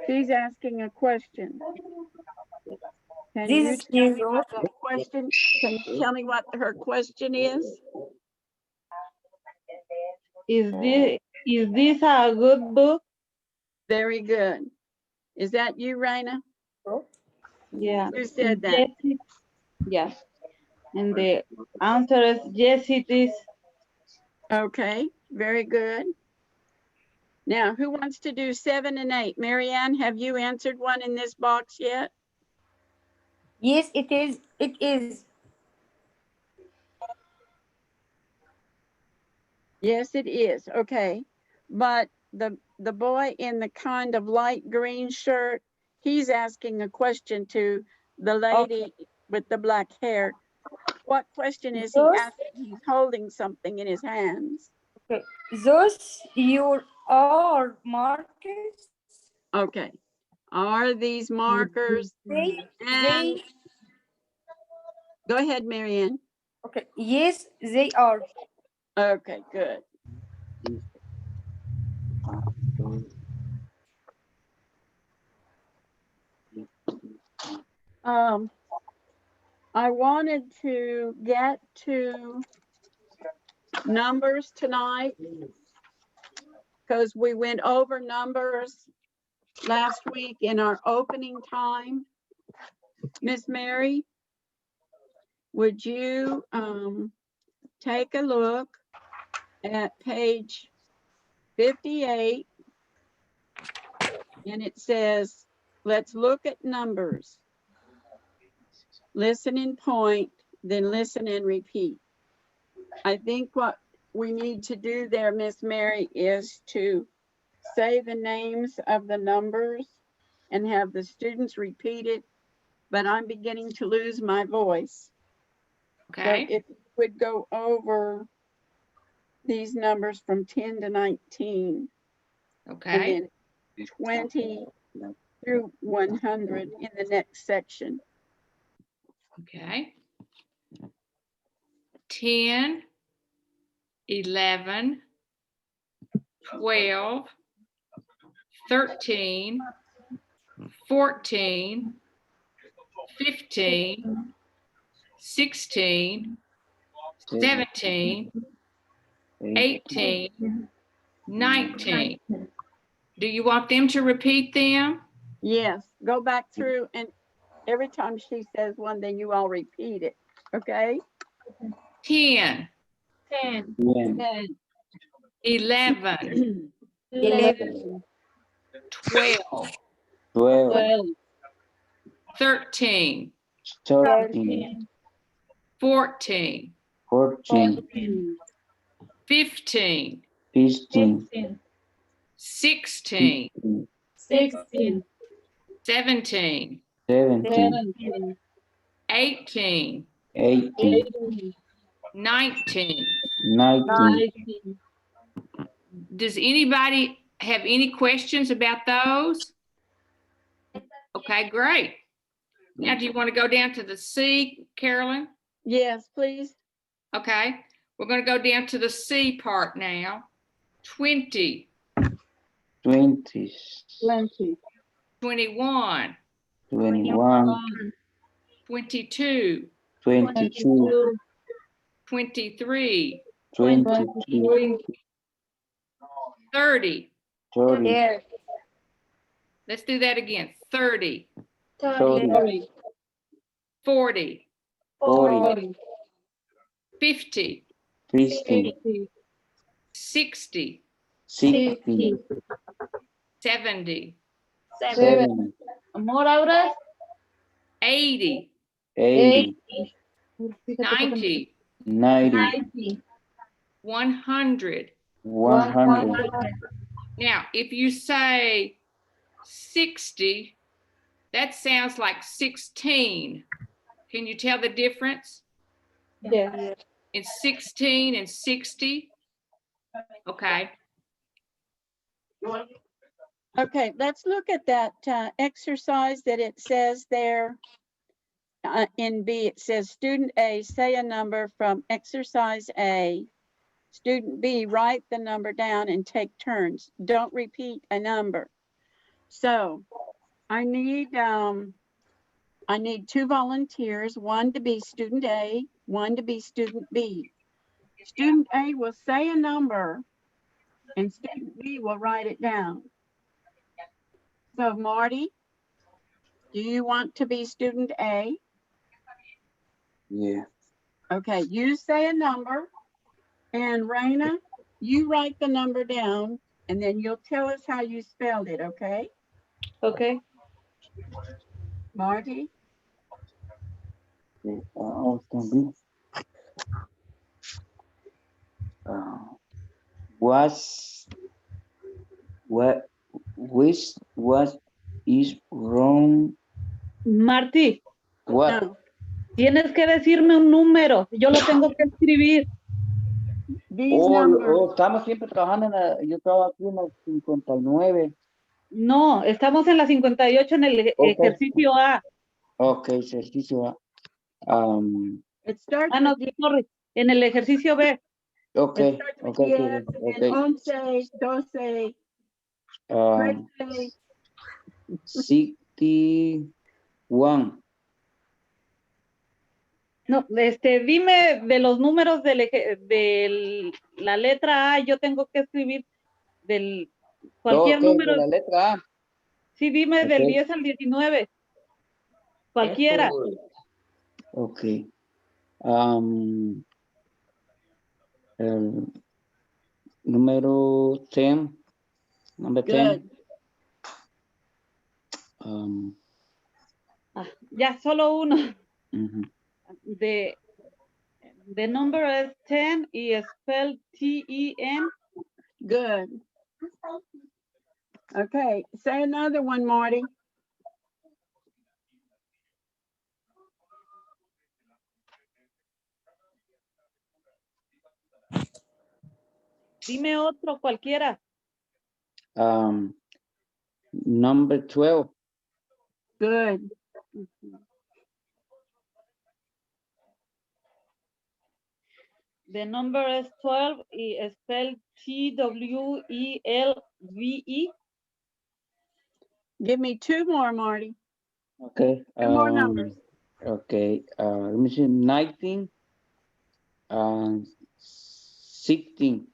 She's asking a question. Can you This is tell me keyboard. what that question? Can you tell me what her question is? Is this a good book? Very good. Is that you, Raina? Yeah. Who said that? Yes, yes. And the answer is yes, it is. Okay, very good. Now, who wants to do 7 and 8? Marianne, have you answered one in this box yet? Yes, it is. It is. Yes, it is. Okay. But the boy in the kind of light green shirt, he's asking a question to the lady with the black hair. What question is he Those- asking? He's holding something in his hands. Okay. Those your are markers. Okay. Are these markers? They And go ahead, Marianne. okay. Yes, they are. Okay, good. I wanted to get to numbers tonight because we went over numbers last week in our opening time. Miss Mary, would you take a look at page 58, and it says, let's look at numbers. Listen and point, then listen and repeat. I think what we need to do there, Miss Mary, is to say the names of the numbers and have the students repeat it, but I'm beginning to lose my voice. Okay. So if you would go over these numbers from 10 to 19, Okay. and then 20 through 100 in the next section. Okay. 10, 11, 12, 13, 14, 15, 16, 17, 18, 19. Do you want them to repeat them? Yes, go back through, and every time she says one, then you all repeat it, okay? 10, 10, 10, 11, 11, 12, 12, 13, 13, 14, 14, 15, 15, 16, 16, 17, 17, 18, 18, 19. 19. Does anybody have any questions about those? Okay, great. Now, do you want to go down to the C, Carolyn? yes, please. Okay, we're going to go down to the C part now. 20, 20, 20, 21, 21, 22, 22, 23, 23, 30. 30, There. Let's do that again. 30, 30, 40, 40, 40, 50, 50, 50, 60, 60, 70, 7, More hours. 80, 80, 90, 90, 100. 100. Now, if you say 60, that sounds like 16. Can you tell the difference? Yes. It's 16 and 60. Okay. Okay, let's look at that exercise that it says there. In B, it says student A, say a number from exercise A. Student B, write the number down and take turns. Don't repeat a number. So I need 2 volunteers, one to be student A, one to be student B. Student A will say a number and student B will write it down. So Marty, do you want to be student A? Yeah. Okay, you say a number, and Raina, you write the number down, and then you'll tell us how you spelled it, okay? Okay. Marty? It's gonna be. What is wrong? Martí, What? No, tienes que decirme un número. Yo lo tengo que escribir. these numbers. Estamos siempre trabajando yo trabajo aquí en el 59. No, estamos en la 58 en el ejercicio A. Ok, ejercicio. It starts Ah, no, with sorry. En el ejercicio B. Ok, it starts with ok, yes, and then ok. 11, 12, 13. 61. No, dime de los números de la letra A, yo tengo que escribir cualquier Ok, número. de la letra A. Sí, dime Ok. del 10 al 19. Cualquiera. Ok. El número 10. Number 10. Good. Ya, solo uno. Mhm. The number is 10 y spell T-E-N. Good. Okay, say another one, Marty. Dime otro, cualquiera. Number 12. Good. The number is 12 y spell T-W-E-L-V-E. Give me 2 more, Marty. Okay. 2 more numbers. Okay. Let me see. 19 and 16.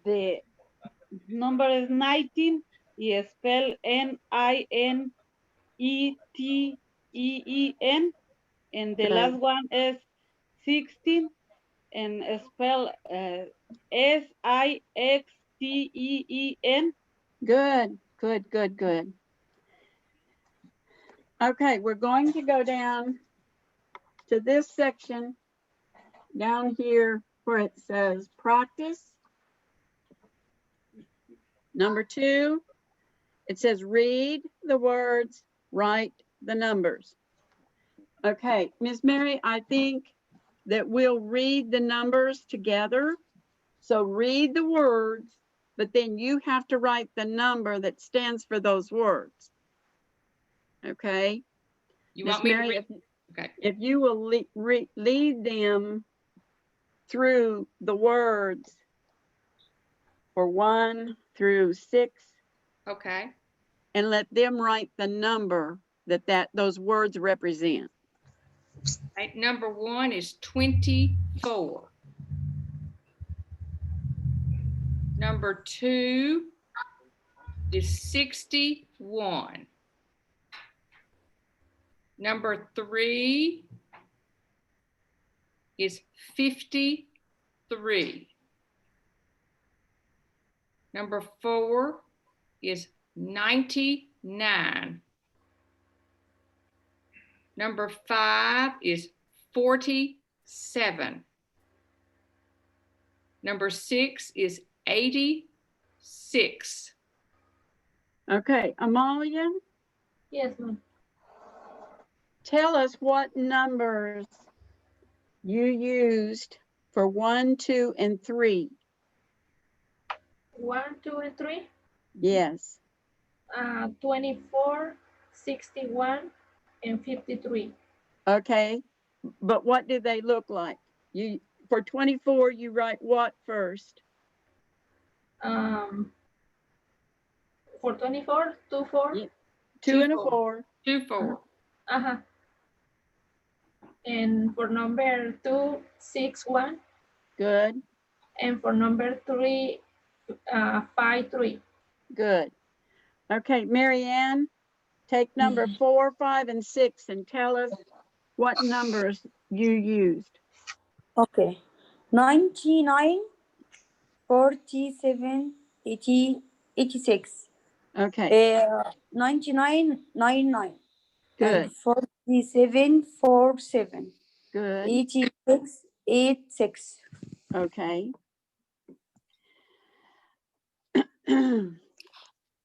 The number is 19 y spell N-I-N-E-T-E-E-N. And the Good. last one is 16 and spell S-I-X-T-E-E-N. Good, good, good, good. Okay, we're going to go down to this section down here where it says practice. Number 2, it says read the words, write the numbers. Okay, Miss Mary, I think that we'll read the numbers together. So read the words, but then you have to write the number that stands for those words. Okay? You Miss want me to Mary, read? Okay. if you will lead them through the words for 1 through 6, Okay. and let them write the number that those words represent. Right, number 1 is 24. Number 2 is 61. Number 3 is 53. Number 4 is 99. Number 5 is 47. Number 6 is 86. Okay, Amalia, Yes, ma'am. tell us what numbers you used for 1, 2, and 3. 1, 2, and 3. Yes. 24, 61, and 53. Okay, but what do they look like? You for 24, you write what first? For 24, 2, 4. Yeah. 2 and a 4. 2, 4. Uh-huh. And for number 2, 6, 1. Good, And for number 3, 5, 3. good. Okay, Marianne, take number 4, 5, and 6 and tell us what numbers you used. Okay. 99, 47, 80, 86. Okay, 99, 99. good, And 47, 47. good. 86, 86. Okay.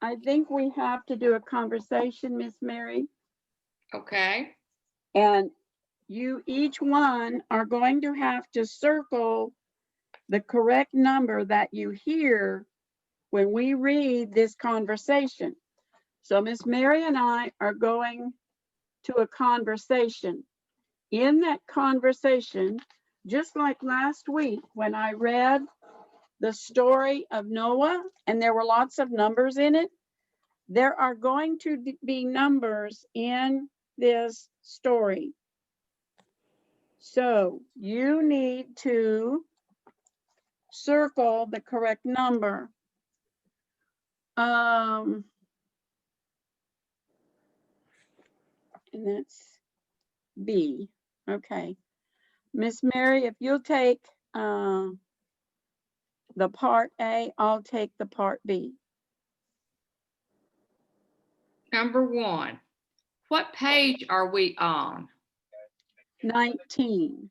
I think we have to do a conversation, Miss Mary, Okay. and you each one are going to have to circle the correct number that you hear when we read this conversation. So Miss Mary and I are going to a conversation. In that conversation, just like last week when I read the story of Noah and there were lots of numbers in it, there are going to be numbers in this story. So you need to circle the correct number. And that's B. Okay. Miss Mary, if you'll take the part A, I'll take the part B. Number 1. What page are we on? 19.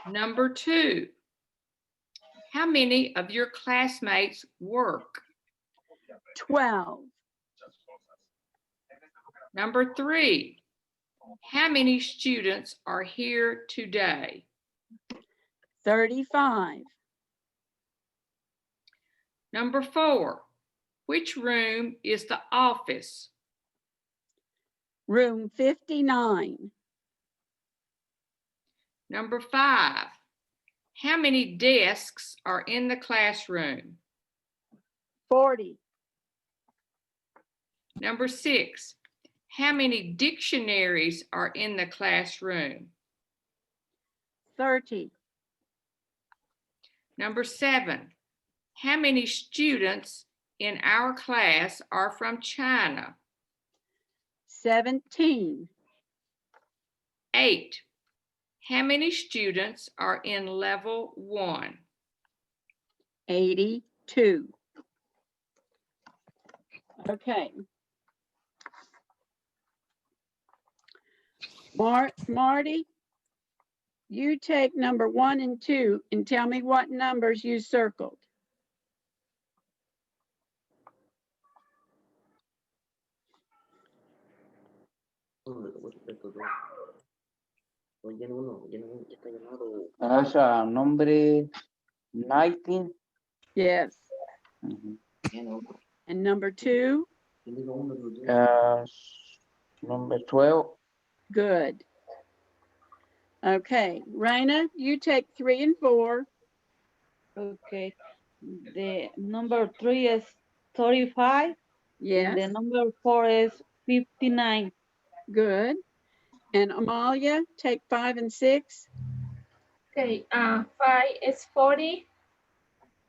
Number 2. How many of your classmates work? 12. Number 3. How many students are here today? 35. Number 4. Which room is the office? Room 59. Number 5. How many desks are in the classroom? 40. Number 6. How many dictionaries are in the classroom? 30. Number 7. How many students in our class are from China? 17. 8. How many students are in level 1? 82. Okay. Marty, you take number 1 and 2 and tell me what numbers you circled. Nombre 19. Yes. And number 2? Number 12. Good. Okay, Raina, you take 3 and 4. Okay. The number 3 is 35. Yes. And the number 4 is 59. Good. And Amalia, take 5 and 6. Okay, 5 is 40.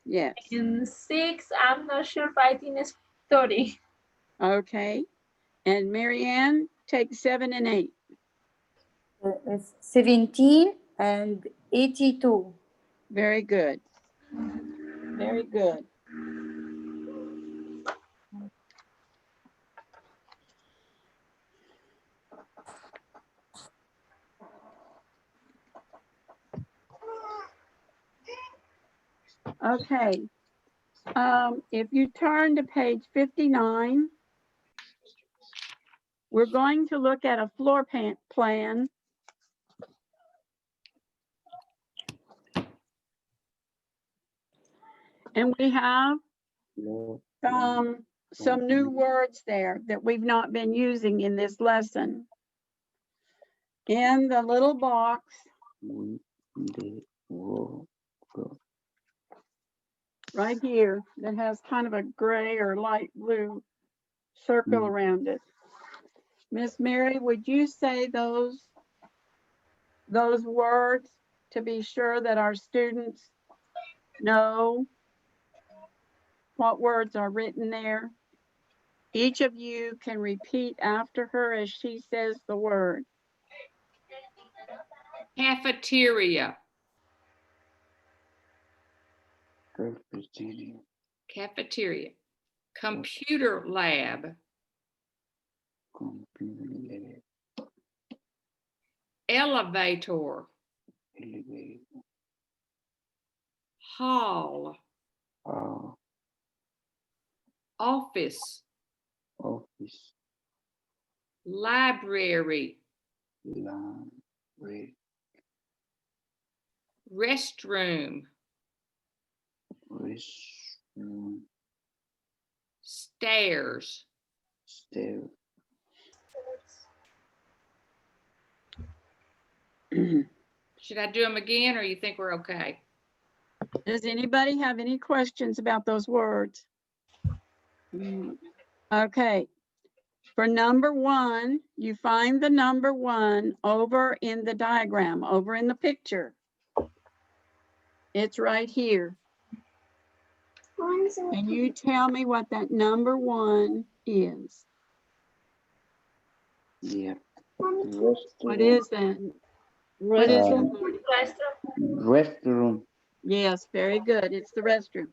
Yes. And 6, I'm not sure, but I think it's 30. Okay. And Marianne, take 7 and 8. It's 17 and 82. Very good. Very good. Okay. If you turn to page 59, we're going to look at a floor plan. And we have some new words there that we've not been using in this lesson. In the little box, right here, that has kind of a gray or light blue circle around it. Miss Mary, would you say those words to be sure that our students know what words are written there? Each of you can repeat after her as she says the word. Cafeteria. Cafeteria. Cafeteria. Computer lab. Computer lab. Elevator. Elevator. Hall. Office. Office. Library. Library. Restroom. Restroom. Stairs. Stairs. Should I do them again, or you think we're okay? Does anybody have any questions about those words? Okay. For number 1, you find the number 1 over in the diagram, over in the picture. It's right here. And you tell me what that number 1 is. Yeah. What is that? What is it? Restroom. Yes, very good. It's the restroom.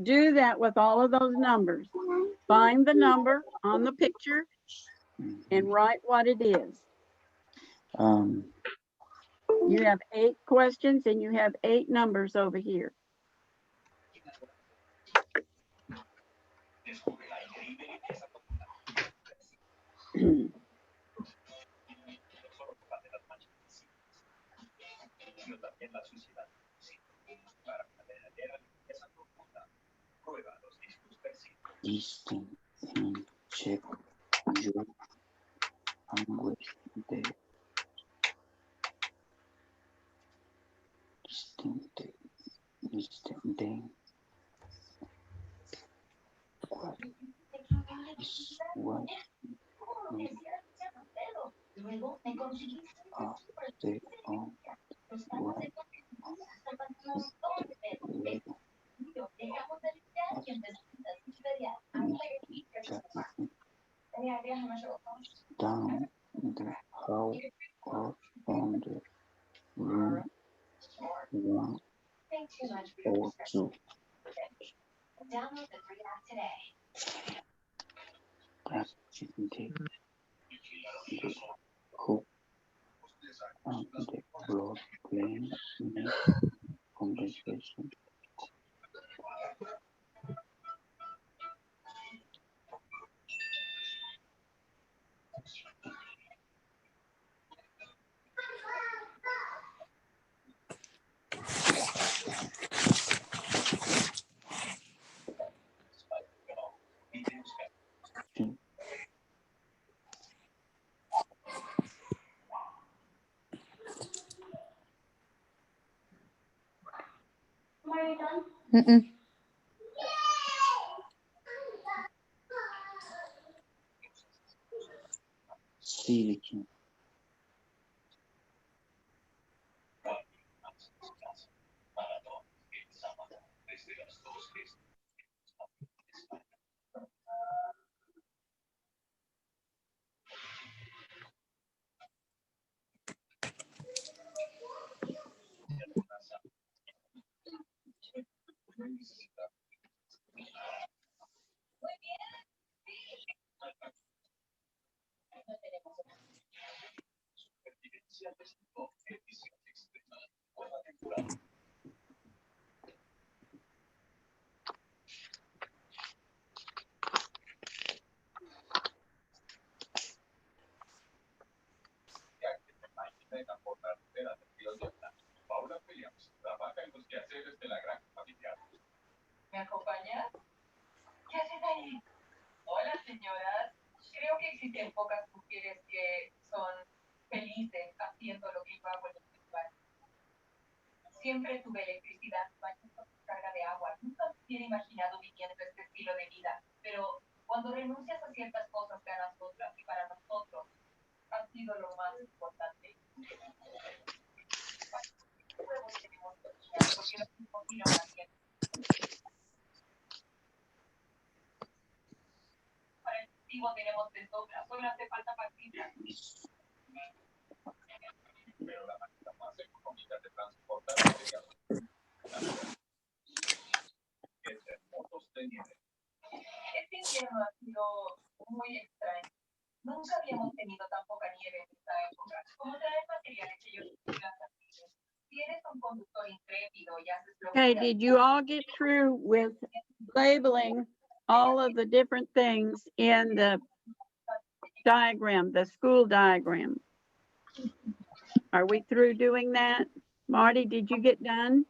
Do that with all of those numbers. Find the number on the picture and write what it is. You have 8 questions and you have 8 numbers over here. Listen and check your language there. Listen then. What is what after on what down the hall or on the room 1 or 2. Practicing the hook and the blood playing in conversation. Silicon. señoras, creo que existen pocas mujeres que son felices haciendo lo que yo hago en este lugar. Siempre tuve electricidad, baños con carga de agua. Nunca me hubiera imaginado viviendo este estilo de vida, pero cuando renuncias a ciertas cosas ganas otras y para nosotros ha sido lo más importante. Huevos tenemos cocinas porque no se cocina una fiesta. Para el cultivo tenemos de sobra, solo hace falta pastita. Pero la manera más económica de transportar material es en motos de nieve. Este invierno ha sido muy extraño. Nunca habíamos tenido tan poca nieve en esta época. Como traer materiales que yo si eres un conductor intrépido y haces lo Okay, did you all get through with labeling all of the different things in the diagram, the school diagram? Are we through doing that? Marty, did you get done?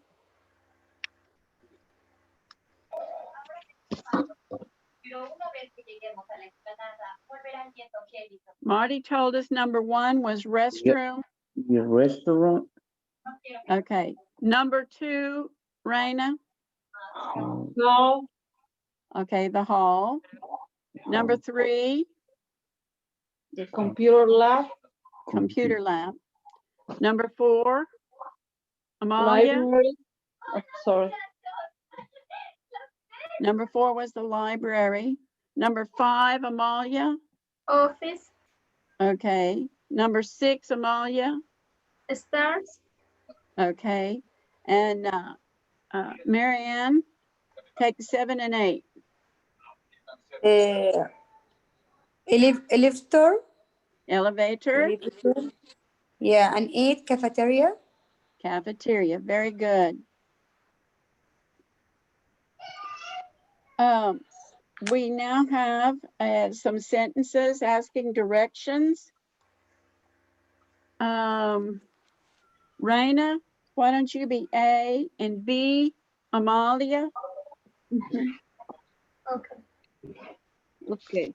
Marty told us number 1 was restroom. Your restaurant. Okay. Number 2, Raina. No. Okay, the hall. Number 3, The computer lab. computer lab. Number 4, Amalia. Library. Oh, sorry. Number 4 was the library. Number 5, Amalia. Office, Okay. Number 6, Amalia. stairs, Okay. And Marianne, take 7 and 8. Elevator. Elevator, Yeah, and 8 cafeteria. cafeteria. Very good. We now have some sentences asking directions. Raina, why don't you be A, and B, Amalia? okay. Okay.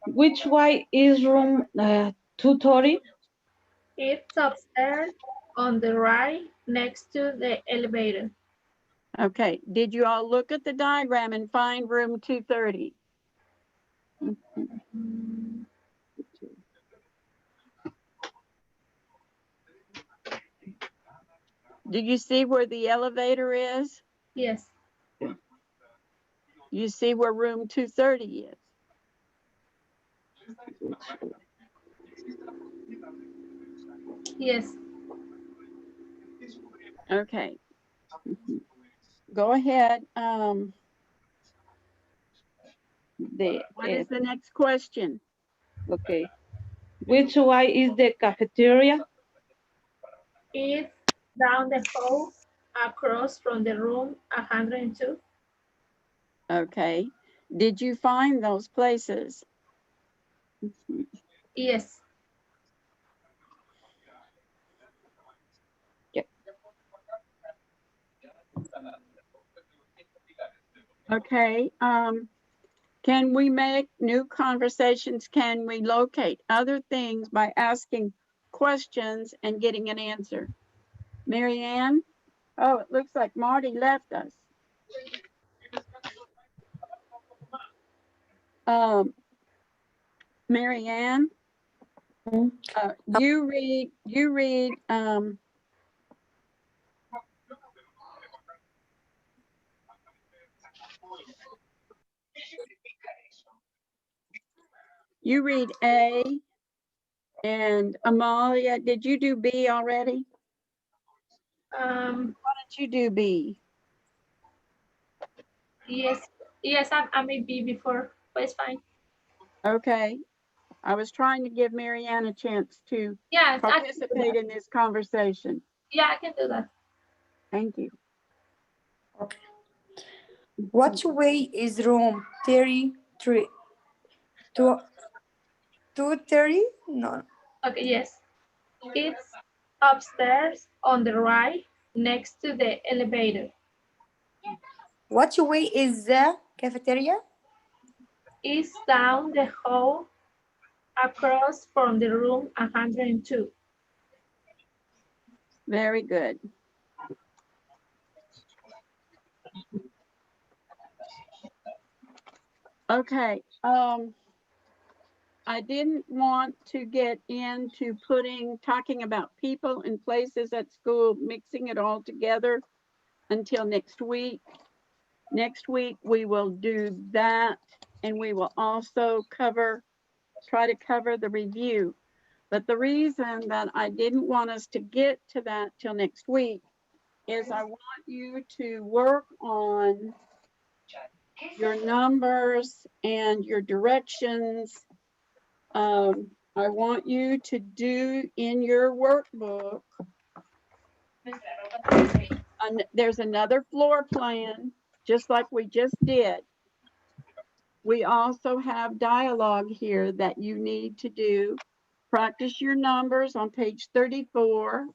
Which way is room 230? It's upstairs on the right next to the elevator. Okay, did you all look at the diagram and find room 230? Did you see where the elevator is? Yes, You see where room 230 is? yes. Okay. Go ahead. What is the next question? Okay. Which way is the cafeteria? It's down the hall across from the room 102. Okay. Did you find those places? Yes, Okay. Can we make new conversations? Can we locate other things by asking questions and getting an answer? Mary Ann? Oh, it looks like Marty left us. Mary Ann? You read, you read A, and Amalia, did you do B already? Why don't you do B? yes, I may be before, but it's fine. Okay. I was trying to give Mary Ann a chance to Yeah, participate in this conversation. I can do that. Thank you. Okay. What way is room 33? 230? No. Okay, yes. It's upstairs on the right next to the elevator. What way is the cafeteria? is down the hall across from the room 102. Very good. Okay, I didn't want to get into talking about people and places at school, mixing it all together until next week. Next week, we will do that, and we will also try to cover the review. But the reason that I didn't want us to get to that till next week is I want you to work on your numbers and your directions. I want you to do in your workbook, there's another floor plan, just like we just did. We also have dialogue here that you need to do. Practice your numbers on page 34.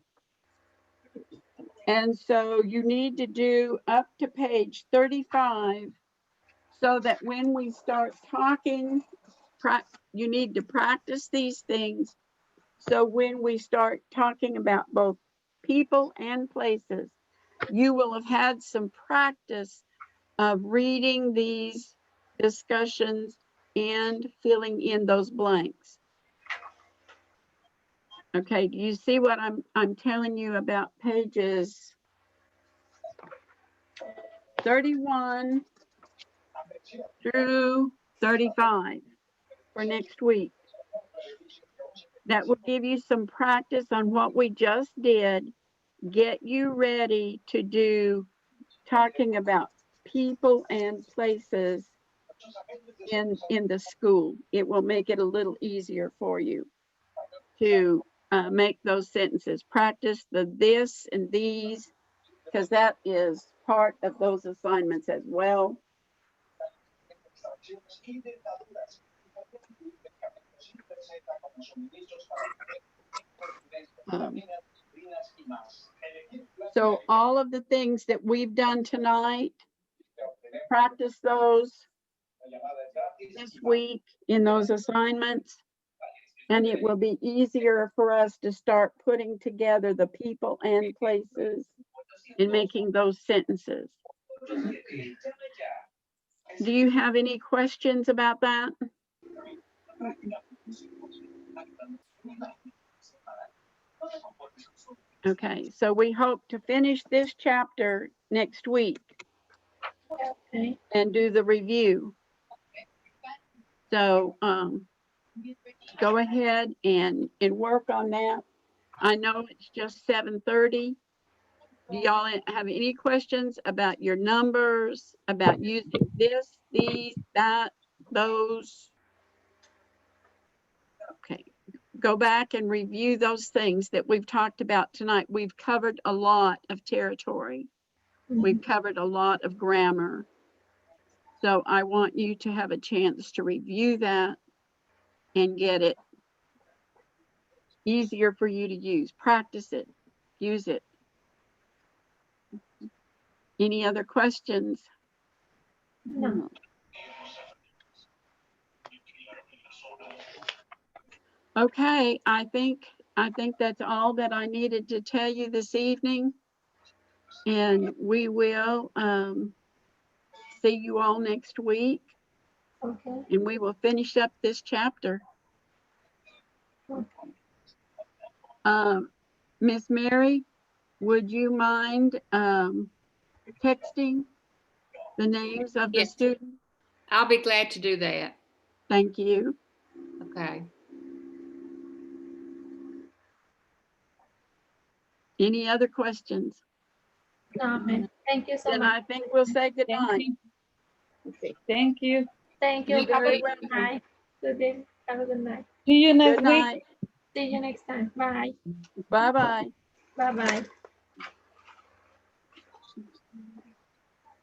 And so you need to do up to page 35 so that when we start talking, you need to practice these things. So when we start talking about both people and places, you will have had some practice of reading these discussions and filling in those blanks. Okay, do you see what I'm telling you about pages 31 through 35 for next week? That will give you some practice on what we just did, get you ready to do talking about people and places in the school. It will make it a little easier for you to make those sentences. Practice the this and these, because that is part of those assignments as well. So all of the things that we've done tonight, practice those this week in those assignments, and it will be easier for us to start putting together the people and places and making those sentences. Do you have any questions about that? Okay, so we hope to finish this chapter next week and do the review. So go ahead and work on that. I know it's just 7:30. Do y'all have any questions about your numbers, about using this, these, that, those? Okay, go back and review those things that we've talked about tonight. We've covered a lot of territory. We've covered a lot of grammar. So I want you to have a chance to review that and get it easier for you to use. Practice it, use it. Any other questions? No. Okay, I think that's all that I needed to tell you this evening. And we will see you all next week. Okay. And we will finish up this chapter. Miss Mary, would you mind texting the names of the Yes. students? I'll be glad to do that. Thank you. Okay. Any other questions? No, ma'am. Thank you so Then much. I think we'll say good Thank night. you. Okay, thank you. Thank you You are very welcome. much. Good day. Have a good night. See you next Good week. night. See you next time. Bye. Bye-bye. Bye-bye.